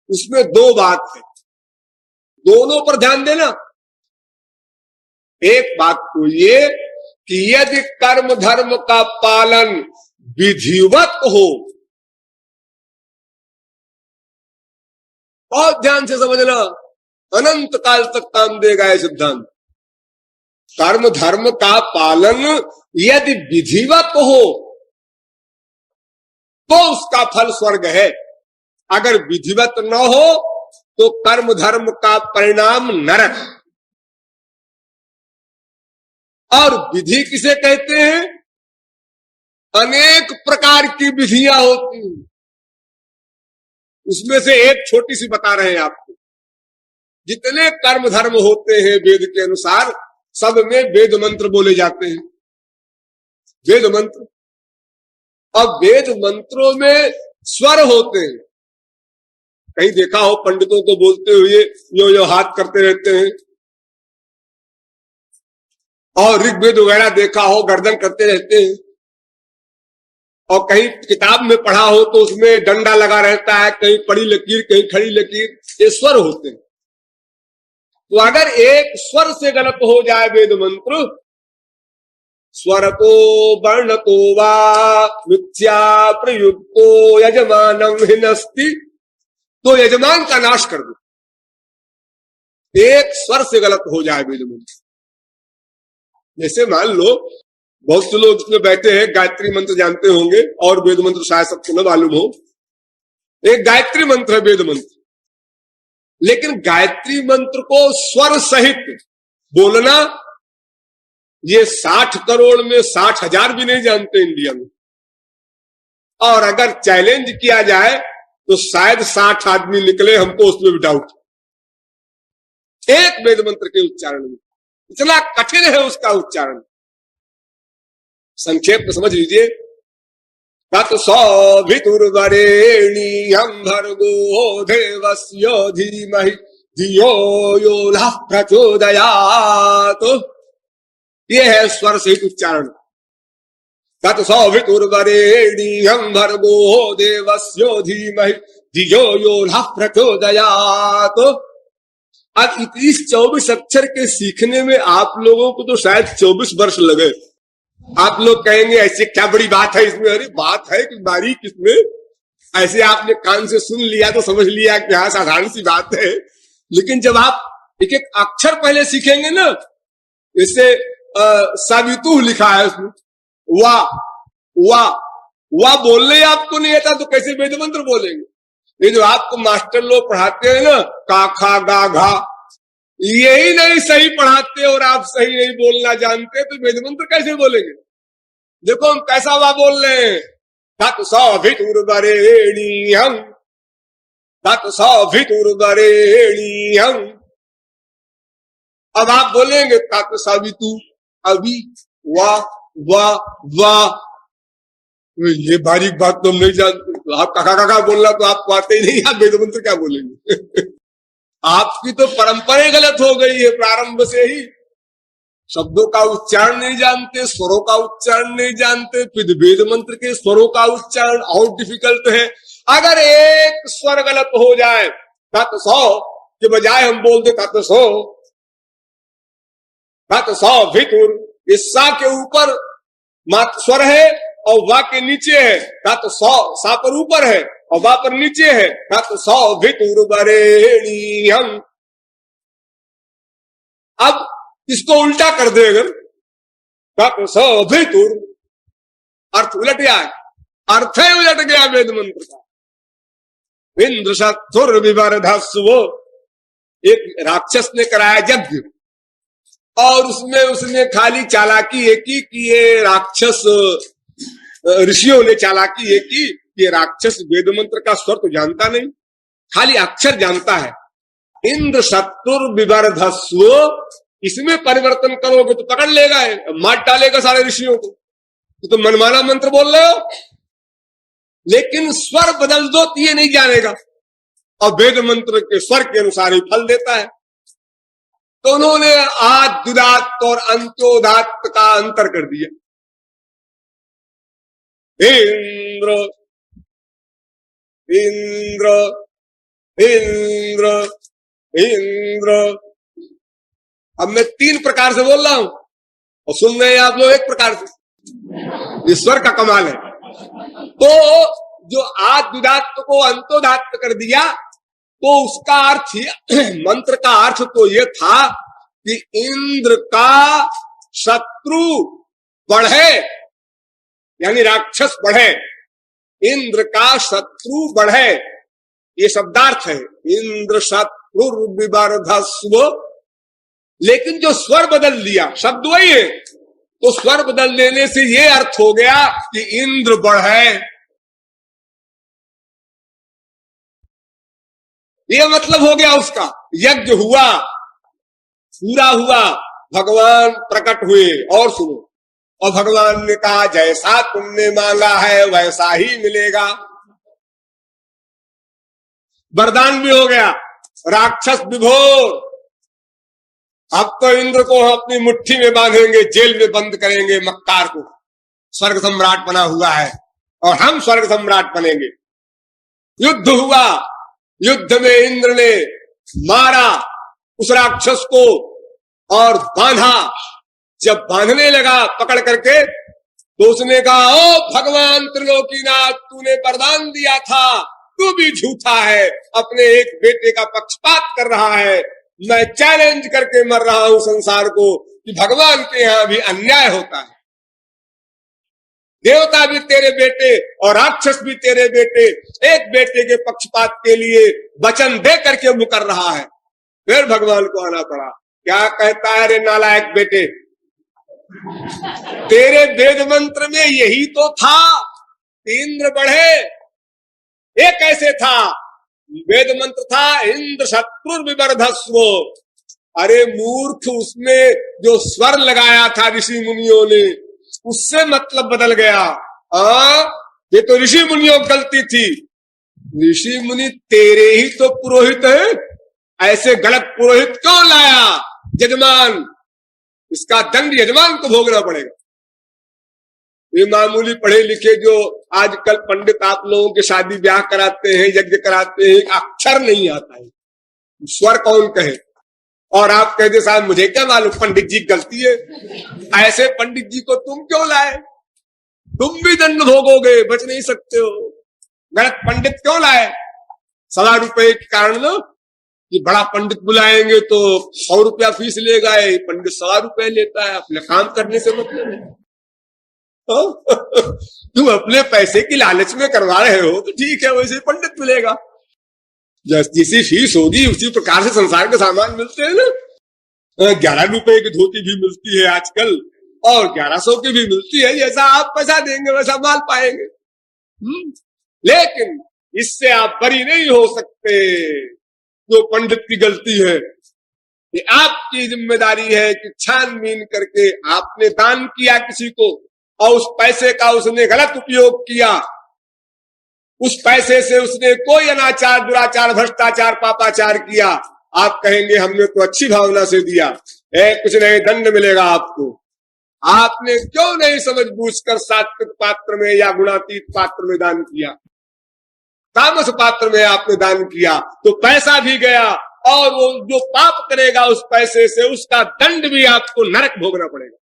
उसमें दो बात है, दोनों पर ध्यान देना। एक बात तो ये कि यदि कर्म धर्म का पालन विधिवत हो, बहुत ध्यान से समझना, अनंत काल तक काम देगा यह सिद्धांत। कर्म धर्म का पालन यदि विधिवत हो तो उसका फल स्वर्ग है, अगर विधिवत न हो तो कर्म धर्म का परिणाम नरक। और विधि किसे कहते हैं? अनेक प्रकार की विधियां होती हैं, उसमें से एक छोटी सी बता रहे हैं आपको। जितने कर्म धर्म होते हैं वेद के अनुसार, सब में वेद मंत्र बोले जाते हैं। वेद मंत्र, अब वेद मंत्रों में स्वर होते हैं। कहीं देखा हो पंडितों को बोलते हुए यो हाथ करते रहते हैं, और ऋग्वेद वगैरह देखा हो गर्दन करते रहते हैं, और कहीं किताब में पढ़ा हो तो उसमें डंडा लगा रहता है, कहीं पड़ी लकीर कहीं खड़ी लकीर, ये स्वर होते हैं। तो अगर एक स्वर से गलत हो जाए वेद मंत्र, स्वर तो वर्ण तो वा मिथ्या प्रयुक्तो यजमानम हिनस्ति, तो यजमान का नाश कर दो। एक स्वर से गलत हो जाए वेद मंत्र, जैसे मान लो बहुत से लोग इसमें बैठे हैं गायत्री मंत्र जानते होंगे, और वेद मंत्र शायद सबको न मालूम हो। एक गायत्री मंत्र है वेद मंत्र, लेकिन गायत्री मंत्र को स्वर सहित बोलना ये 60 करोड़ में 60,000 भी नहीं जानते इंडिया में। और अगर चैलेंज किया जाए तो शायद 60 आदमी निकले, हमको उसमें भी डाउट। एक वेद मंत्र के उच्चारण में इतना कठिन है उसका उच्चारण। संक्षेप में समझ लीजिए, तत् सौभितुर्वरेण्यं भर्गो देवस्य धीमहि धियो यो नः प्रचोदयात्। ये है स्वर सहित उच्चारण। तत् सौभितुर्वरेण्यं भर्गो देवस्य धीमहि धियो यो नः प्रचोदयात्। अब इस 24 अक्षर के सीखने में आप लोगों को तो शायद 24 वर्ष लगे। आप लोग कहेंगे ऐसे क्या बड़ी बात है इसमें? अरे बात है कि बारीक इसमें, ऐसे आपने कान से सुन लिया तो समझ लिया कि हाँ साधारण सी बात है। लेकिन जब आप एक एक अक्षर पहले सीखेंगे ना, जैसे सावितु लिखा है उसमें, वाह वाह वाह बोलने आपको नहीं आता तो कैसे वेद मंत्र बोलेंगे? ये जो आपको मास्टर लोग पढ़ाते हैं ना, का खा गा घा, यही नहीं सही पढ़ाते और आप सही नहीं बोलना जानते तो वेद मंत्र कैसे बोलेंगे? देखो हम कैसा वाह बोल रहे हैं, तत् सौभितुर्वरेण्यं, तत् सौभितुर्वरेण्यं। अब आप बोलेंगे तत् सवितु, अभी वाह वाह वाह, ये बारीक बात तो हम नहीं जानते। तो आप काका काका बोलना तो आपको आते ही नहीं, आप वेद मंत्र क्या बोलेंगे? आपकी तो परंपरा गलत हो गई है प्रारंभ से ही। शब्दों का उच्चारण नहीं जानते, स्वरों का उच्चारण नहीं जानते, फिर वेद मंत्र के स्वरों का उच्चारण और डिफिकल्ट है। अगर एक स्वर गलत हो जाए, तत् सौ के बजाय हम बोल दे तत् सौ, तत् सौभितुर, इस सा के ऊपर मात्र स्वर है और वा के नीचे है, तत् सौ सा पर ऊपर है और वा पर नीचे है, तत् सौभितुर्वरेण्यं। अब इसको उल्टा कर दे अगर, तत् सौभितुर, अर्थ उलट गया, अर्थ ही उलट गया वेद मंत्र का। इंद्र शत्रुर विवर्धस्व, एक राक्षस ने कराया यज्ञ, और उसमें उसने खाली चालाकी ये की कि ये राक्षस, ऋषियों ने चालाकी ये की, ये राक्षस वेद मंत्र का स्वर तो जानता नहीं, खाली अक्षर जानता है। इंद्र शत्रुर विवर्धस्व, इसमें परिवर्तन करोगे तो पकड़ लेगा, मार डालेगा सारे ऋषियों को। तो मनमाना मंत्र बोल रहे हो, लेकिन स्वर बदल दो तो ये नहीं जानेगा, और वेद मंत्र के स्वर के अनुसार ही फल देता है। तो उन्होंने आद्युदात्त और अंत्योदात्त का अंतर कर दिया। इंद्र इंद्र इंद्र इंद्र, अब मैं 3 प्रकार से बोल रहा हूं और सुन रहे हैं आप लोग एक प्रकार से। ईश्वर का कमाल है। तो जो आद्युदात्त को अंत्योदात्त कर दिया, तो उसका अर्थ ही, मंत्र का अर्थ तो ये था कि इंद्र का शत्रु बढ़े, यानी राक्षस बढ़े, इंद्र का शत्रु बढ़े। ये शब्दार्थ है, इंद्र शत्रु विवर्धस्व। लेकिन जो स्वर बदल दिया, शब्द वही है, तो स्वर बदल देने से ये अर्थ हो गया कि इंद्र बढ़े, ये मतलब हो गया उसका। यज्ञ हुआ, पूरा हुआ, भगवान प्रकट हुए। और सुनो, और भगवान ने कहा जैसा तुमने मांगा है वैसा ही मिलेगा। वरदान भी हो गया, राक्षस विभोर। अब तो इंद्र को हम अपनी मुट्ठी में बांधेंगे, जेल में बंद करेंगे मक्कार को। स्वर्ग सम्राट बना हुआ है और हम स्वर्ग सम्राट बनेंगे। युद्ध हुआ, युद्ध में इंद्र ने मारा उस राक्षस को और बांधा। जब बांधने लगा पकड़ करके, तो उसने कहा, ओ भगवान त्रिलोकीनाथ, तूने वरदान दिया था, तू भी झूठा है, अपने एक बेटे का पक्षपात कर रहा है। मैं चैलेंज करके मर रहा हूं संसार को कि भगवान के यहां भी अन्याय होता है। देवता भी तेरे बेटे और राक्षस भी तेरे बेटे, एक बेटे के पक्षपात के लिए वचन दे करके मुकर रहा है। फिर भगवान को आना पड़ा। क्या कहता है रे नालायक बेटे, तेरे वेद मंत्र में यही तो था, इंद्र बढ़े। ये कैसे था? वेद मंत्र था इंद्र शत्रु विवर्धस्व। अरे मूर्ख, उसमें जो स्वर लगाया था ऋषि मुनियों ने, उससे मतलब बदल गया। ये तो ऋषि मुनियों की गलती थी। ऋषि मुनि तेरे ही तो पुरोहित है, ऐसे गलत पुरोहित क्यों लाया? यजमान, इसका दंड यजमान को भोगना पड़ेगा। ये मामूली पढ़े लिखे जो आजकल पंडित आप लोगों के शादी ब्याह कराते हैं, यज्ञ कराते हैं, अक्षर नहीं आता है, स्वर कौन कहे। और आप कहते साहब मुझे क्या मालूम, पंडित जी गलती है। ऐसे पंडित जी को तुम क्यों लाए? तुम भी दंड भोगोगे, बच नहीं सकते हो। गलत पंडित क्यों लाए? ₹1.25 के कारण ना, कि बड़ा पंडित बुलाएंगे तो 100 रुपया फीस लेगा, ये पंडित ₹100 लेता है, अपने काम करने से मतलब है। तुम अपने पैसे की लालच में करवा रहे हो तो ठीक है, वैसे पंडित मिलेगा। जैसी फीस होगी उसी प्रकार से संसार के सामान मिलते हैं ना। ₹11 की धोती भी मिलती है आजकल और 1100 की भी मिलती है। जैसा आप पैसा देंगे वैसा माल पाएंगे। लेकिन इससे आप बरी नहीं हो सकते। जो पंडित की गलती है, ये आपकी जिम्मेदारी है कि छानबीन करके आपने दान किया किसी को और उस पैसे का उसने गलत उपयोग किया, उस पैसे से उसने कोई अनाचार, दुराचार, भ्रष्टाचार, पापाचार किया, आप कहेंगे हमने तो अच्छी भावना से दिया, कुछ नहीं दंड मिलेगा आपको। आपने क्यों नहीं समझ बूझ कर सात्विक पात्र में या गुणातीत पात्र में दान किया? तामस पात्र में आपने दान किया तो पैसा भी गया और वो जो पाप करेगा उस पैसे से उसका दंड भी आपको नरक भोगना पड़ेगा।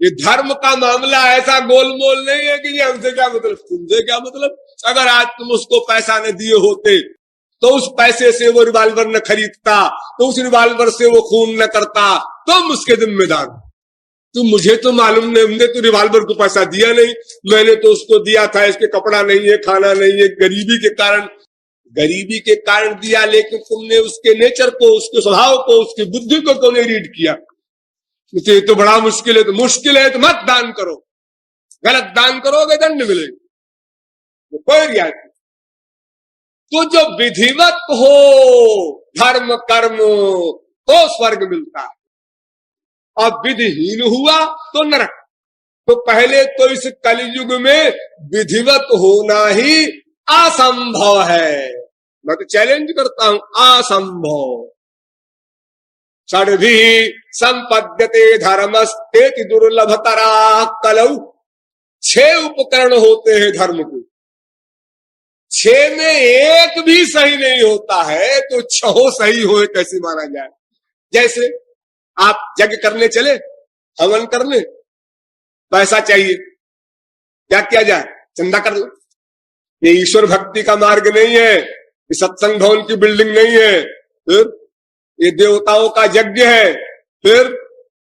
ये धर्म का मामला ऐसा गोलमोल नहीं है कि ये हमसे क्या मतलब, तुमसे क्या मतलब। अगर आज तुम उसको पैसा न दिए होते तो उस पैसे से वो रिवाल्वर न खरीदता, तो उस रिवाल्वर से वो खून न करता, तुम उसके जिम्मेदार। तो मुझे तो मालूम नहीं, हमने तो रिवाल्वर को पैसा दिया नहीं, मैंने तो उसको दिया था, इसके कपड़ा नहीं है, खाना नहीं है, गरीबी के कारण दिया। लेकिन तुमने उसके नेचर को, उसके स्वभाव को, उसकी बुद्धि को क्यों नहीं रीड किया? मुझे तो बड़ा मुश्किल है, तो मुश्किल है तो मत दान करो। गलत दान करोगे दंड मिलेगा, तो कोई रियायत। तो जो विधिवत हो धर्म कर्म तो स्वर्ग मिलता है, और विधिहीन हुआ तो नरक। तो पहले तो इस कलयुग में विधिवत होना ही असंभव है। मैं तो चैलेंज करता हूं, असंभव। षड्भी संपद्यते धर्मस्तेति दुर्लभतरा कलौ। 6 उपकरण होते हैं धर्म के, 6 में एक भी सही नहीं होता है, तो 6 सही होए कैसे माना जाए? जैसे आप यज्ञ करने चले, हवन करने, पैसा चाहिए, क्या किया जाए? चंदा कर लो। ये ईश्वर भक्ति का मार्ग नहीं है, ये सत्संग भवन की बिल्डिंग नहीं है, फिर ये देवताओं का यज्ञ है। फिर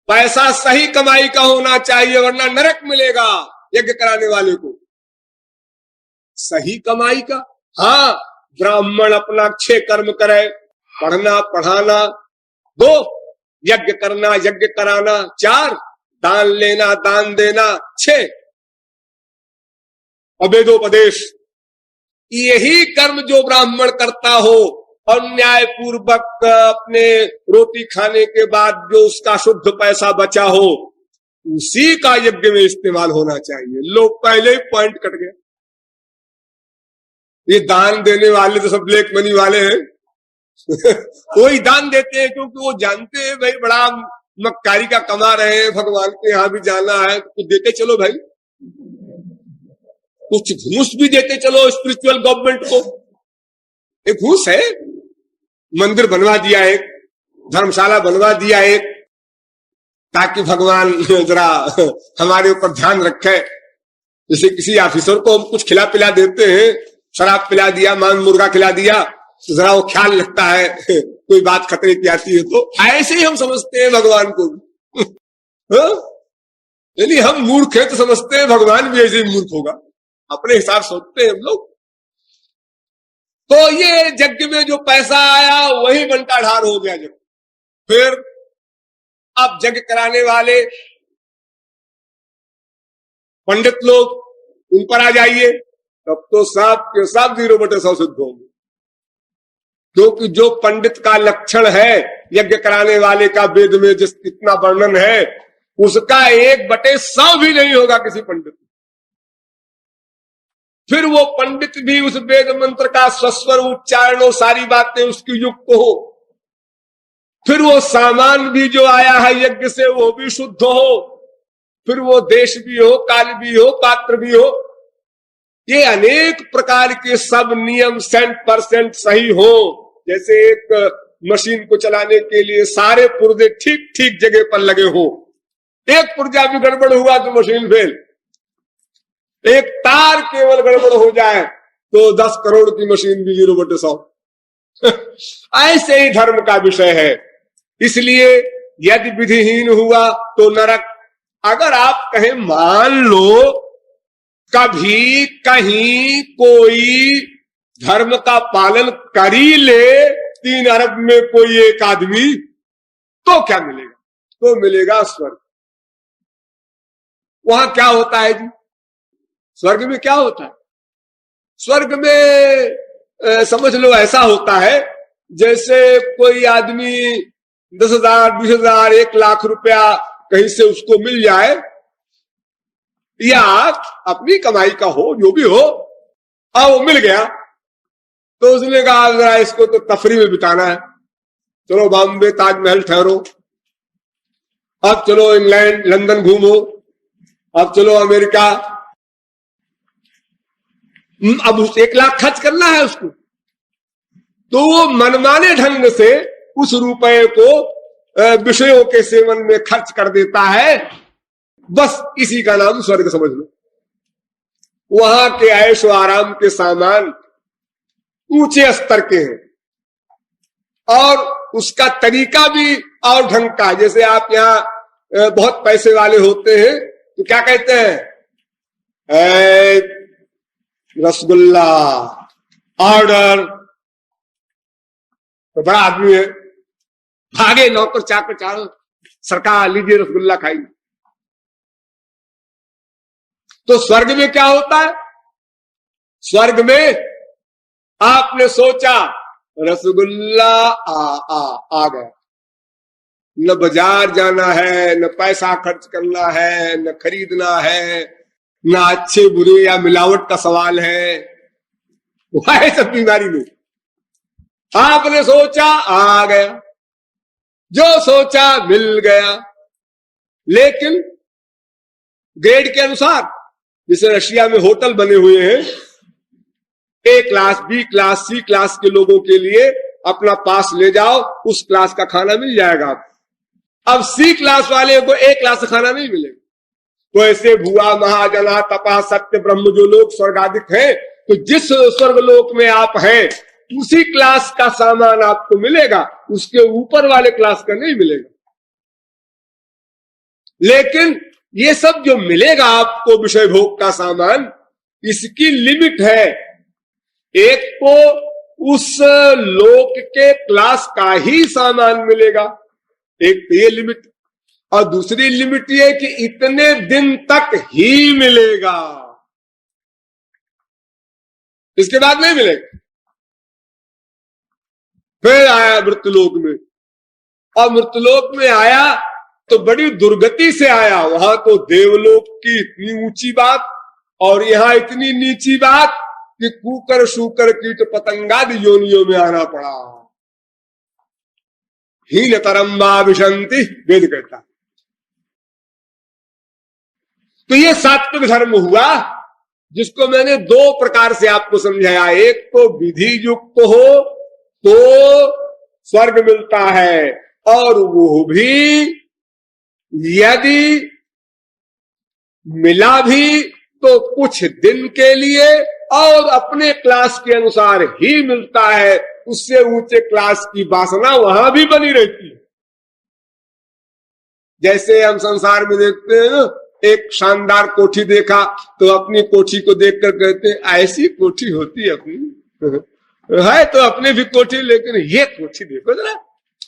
पैसा सही कमाई का होना चाहिए, वरना नरक मिलेगा यज्ञ कराने वाले को। सही कमाई का, हाँ, ब्राह्मण अपना 6 कर्म करे, पढ़ना पढ़ाना 2, यज्ञ करना यज्ञ कराना 4, दान लेना दान देना 6, अवेदोपदेश। यही कर्म जो ब्राह्मण करता हो और न्याय पूर्वक अपने रोटी खाने के बाद जो उसका शुद्ध पैसा बचा हो, उसी का यज्ञ में इस्तेमाल होना चाहिए। लोग पहले ही पॉइंट कट गए। ये दान देने वाले तो सब ब्लैक मनी वाले हैं वही दान देते हैं क्योंकि वो जानते हैं भाई बड़ा मक्कारी का कमा रहे हैं, भगवान के यहां भी जाना है तो देते चलो भाई, कुछ घूस भी देते चलो स्पिरिचुअल गवर्नमेंट को। एक घूस है, मंदिर बनवा दिया एक, धर्मशाला बनवा दिया एक, ताकि भगवान जरा हमारे ऊपर ध्यान रखे। जैसे किसी ऑफिसर को हम कुछ खिला पिला देते हैं, शराब पिला दिया, मांस मुर्गा खिला दिया, तो जरा वो ख्याल लगता है कोई बात खतरे की आती है तो। ऐसे ही हम समझते हैं भगवान को यानी हम मूर्ख है तो समझते हैं भगवान भी ऐसे ही मूर्ख होगा, अपने हिसाब सोचते हैं हम लोग। तो ये यज्ञ में जो पैसा आया वही बंटा ढार हो गया। जब फिर अब यज्ञ कराने वाले पंडित लोग उन पर आ जाइए, तब तो सब के सब 0/100 सिद्ध होंगे। क्योंकि जो पंडित का लक्षण है यज्ञ कराने वाले का वेद में जिस कितना वर्णन है, उसका 1/100 भी नहीं होगा किसी पंडित। फिर वो पंडित भी उस वेद मंत्र का स्वस्वर उच्चारण और सारी बातें उसकी युक्त हो। फिर वो सामान भी जो आया है यज्ञ से वो भी शुद्ध हो। फिर वो देश भी हो, काल भी हो, पात्र भी हो, ये अनेक प्रकार के सब नियम 100% सही हो। जैसे एक मशीन को चलाने के लिए सारे पुर्जे ठीक ठीक जगह पर लगे हो, एक पुर्जा भी गड़बड़ हुआ तो मशीन फेल। एक तार केवल गड़बड़ हो जाए तो 10 करोड़ की मशीन भी 0/100 ऐसे ही धर्म का विषय है। इसलिए यदि विधिहीन हुआ तो नरक। अगर आप कहें मान लो कभी कहीं कोई धर्म का पालन कर ही ले 3 अरब में कोई एक आदमी, तो क्या मिलेगा? तो मिलेगा स्वर्ग। वहां क्या होता है जी? स्वर्ग में क्या होता है? स्वर्ग में समझ लो ऐसा होता है जैसे कोई आदमी 10,000, 20,000, 1,00,000 रुपया कहीं से उसको मिल जाए, या अपनी कमाई का हो, जो भी हो, और वो मिल गया तो उसने कहा जरा इसको तो तफरी में बिताना है, चलो बॉम्बे ताजमहल ठहरो, अब चलो इंग्लैंड लंदन घूमो, अब चलो अमेरिका। अब उस 1,00,000 खर्च करना है उसको, तो वो मनमाने ढंग से उस रुपए को विषयों के सेवन में खर्च कर देता है। बस इसी का नाम स्वर्ग समझ लो। वहां के ऐशो आराम के सामान ऊंचे स्तर के हैं और उसका तरीका भी और ढंग का। जैसे आप यहाँ बहुत पैसे वाले होते हैं तो क्या कहते हैं, रसगुल्ला ऑर्डर। तो बड़ा आदमी है, भागे नौकर चाकर चारों, सरकार लीजिए रसगुल्ला खाइए। तो स्वर्ग में क्या होता है? स्वर्ग में आपने सोचा रसगुल्ला आ गया, न बाजार जाना है, न पैसा खर्च करना है, न खरीदना है, न अच्छे बुरे या मिलावट का सवाल है। वह सब बीमारी नहीं। आपने सोचा आ गया, जो सोचा मिल गया। लेकिन ग्रेड के अनुसार, जैसे रशिया में होटल बने हुए हैं, ए क्लास, बी क्लास, सी क्लास के लोगों के लिए अपना पास ले जाओ, उस क्लास का खाना मिल जाएगा। अब सी क्लास वाले को ए क्लास का खाना नहीं मिलेगा। तो ऐसे भुआ महाजना तपा सत्य ब्रह्म जो लोग स्वर्गाधिक हैं, तो जिस स्वर्गलोक में आप हैं उसी क्लास का सामान आपको मिलेगा, उसके ऊपर वाले क्लास का नहीं मिलेगा। लेकिन ये सब जो मिलेगा आपको विषय भोग का सामान, इसकी लिमिट है। एक को उस लोक के क्लास का ही सामान मिलेगा, एक ये लिमिट, और दूसरी लिमिट ये कि इतने दिन तक ही मिलेगा, इसके बाद नहीं मिलेगा। फिर आया मृत्युलोक में, और मृत्युलोक में आया तो बड़ी दुर्गति से आया। वहां तो देवलोक की इतनी ऊंची बात और यहां इतनी नीची बात कि कूकर शूकर कीट पतंगादि योनियों में आना पड़ा। हीन तरम्बा विशंति वेद कहता। तो ये सात्विक धर्म हुआ, जिसको मैंने दो प्रकार से आपको समझाया। एक तो विधि युक्त हो तो स्वर्ग मिलता है, और वो भी यदि मिला भी तो कुछ दिन के लिए और अपने क्लास के अनुसार ही मिलता है। उससे ऊंचे क्लास की वासना वहां भी बनी रहती है। जैसे हम संसार में देखते हैं ना, एक शानदार कोठी देखा तो अपनी कोठी को देखकर कहते हैं ऐसी कोठी होती है अपनी है तो अपने भी कोठी, लेकिन ये कोठी देखो जरा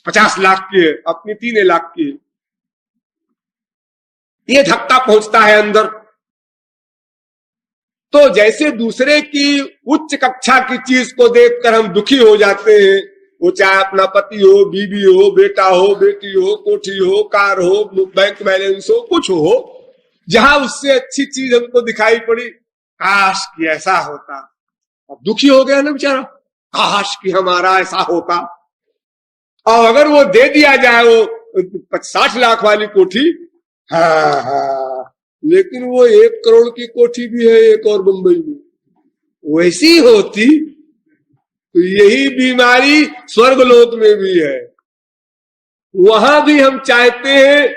50 लाख की है, अपनी 3 लाख की है। ये धक्का पहुंचता है अंदर। तो जैसे दूसरे की उच्च कक्षा की चीज को देखकर हम दुखी हो जाते हैं, वो चाहे अपना पति हो, बीवी हो, बेटा हो, बेटी हो, कोठी हो, कार हो, बैंक बैलेंस हो, कुछ हो, जहां उससे अच्छी चीज हमको दिखाई पड़ी, काश कि ऐसा होता। अब दुखी हो गया ना बेचारा, काश कि हमारा ऐसा होता। और अगर वो दे दिया जाए वो 60 लाख वाली कोठी, हाँ, लेकिन वो 1 करोड़ की कोठी भी है एक और बंबई में, वैसी होती तो यही बीमारी स्वर्गलोक में भी है। वहां भी हम चाहते हैं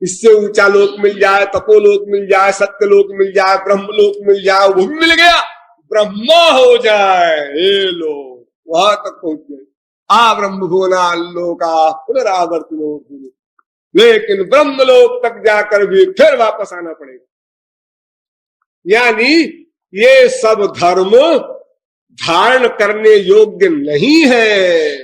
इससे ऊंचा लोक मिल जाए, तपोलोक मिल जाए, सत्यलोक मिल जाए, ब्रह्मलोक मिल जाए। वो भी मिल गया, ब्रह्मा हो जाए, ये लोग वहां तक पहुंच गए। आ ब्रह्म भुवना लोका पुनरावर्तनो, लेकिन ब्रह्मलोक तक जाकर भी फिर वापस आना पड़ेगा। यानी ये सब धर्म धारण करने योग्य नहीं है,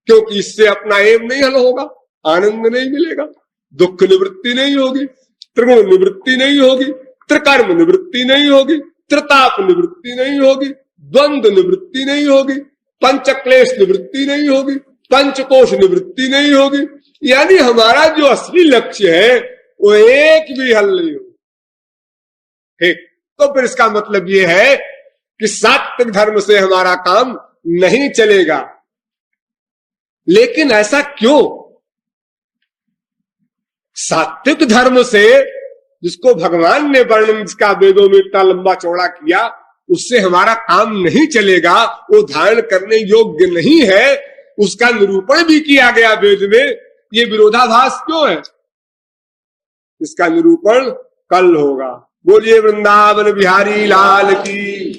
क्योंकि इससे अपना एम नहीं हल होगा, आनंद नहीं मिलेगा, दुख निवृत्ति नहीं होगी, त्रिगुण निवृत्ति नहीं होगी, त्रिकर्म निवृत्ति नहीं होगी, त्रिताप निवृत्ति नहीं होगी, द्वंद्व निवृत्ति नहीं होगी, पंचक्लेश निवृत्ति नहीं होगी, पंचकोश निवृत्ति नहीं होगी। यानी हमारा जो असली लक्ष्य है वो एक भी हल नहीं होगा। ठीक, तो फिर इसका मतलब ये है कि सात्विक धर्म से हमारा काम नहीं चलेगा। लेकिन ऐसा क्यों? सात्विक धर्म से, जिसको भगवान ने वर्णन जिसका वेदों में इतना लंबा चौड़ा किया, उससे हमारा काम नहीं चलेगा, वो धारण करने योग्य नहीं है, उसका निरूपण भी किया गया वेद में। ये विरोधाभास क्यों है, इसका निरूपण कल होगा। बोलिए वृंदावन बिहारी लाल की।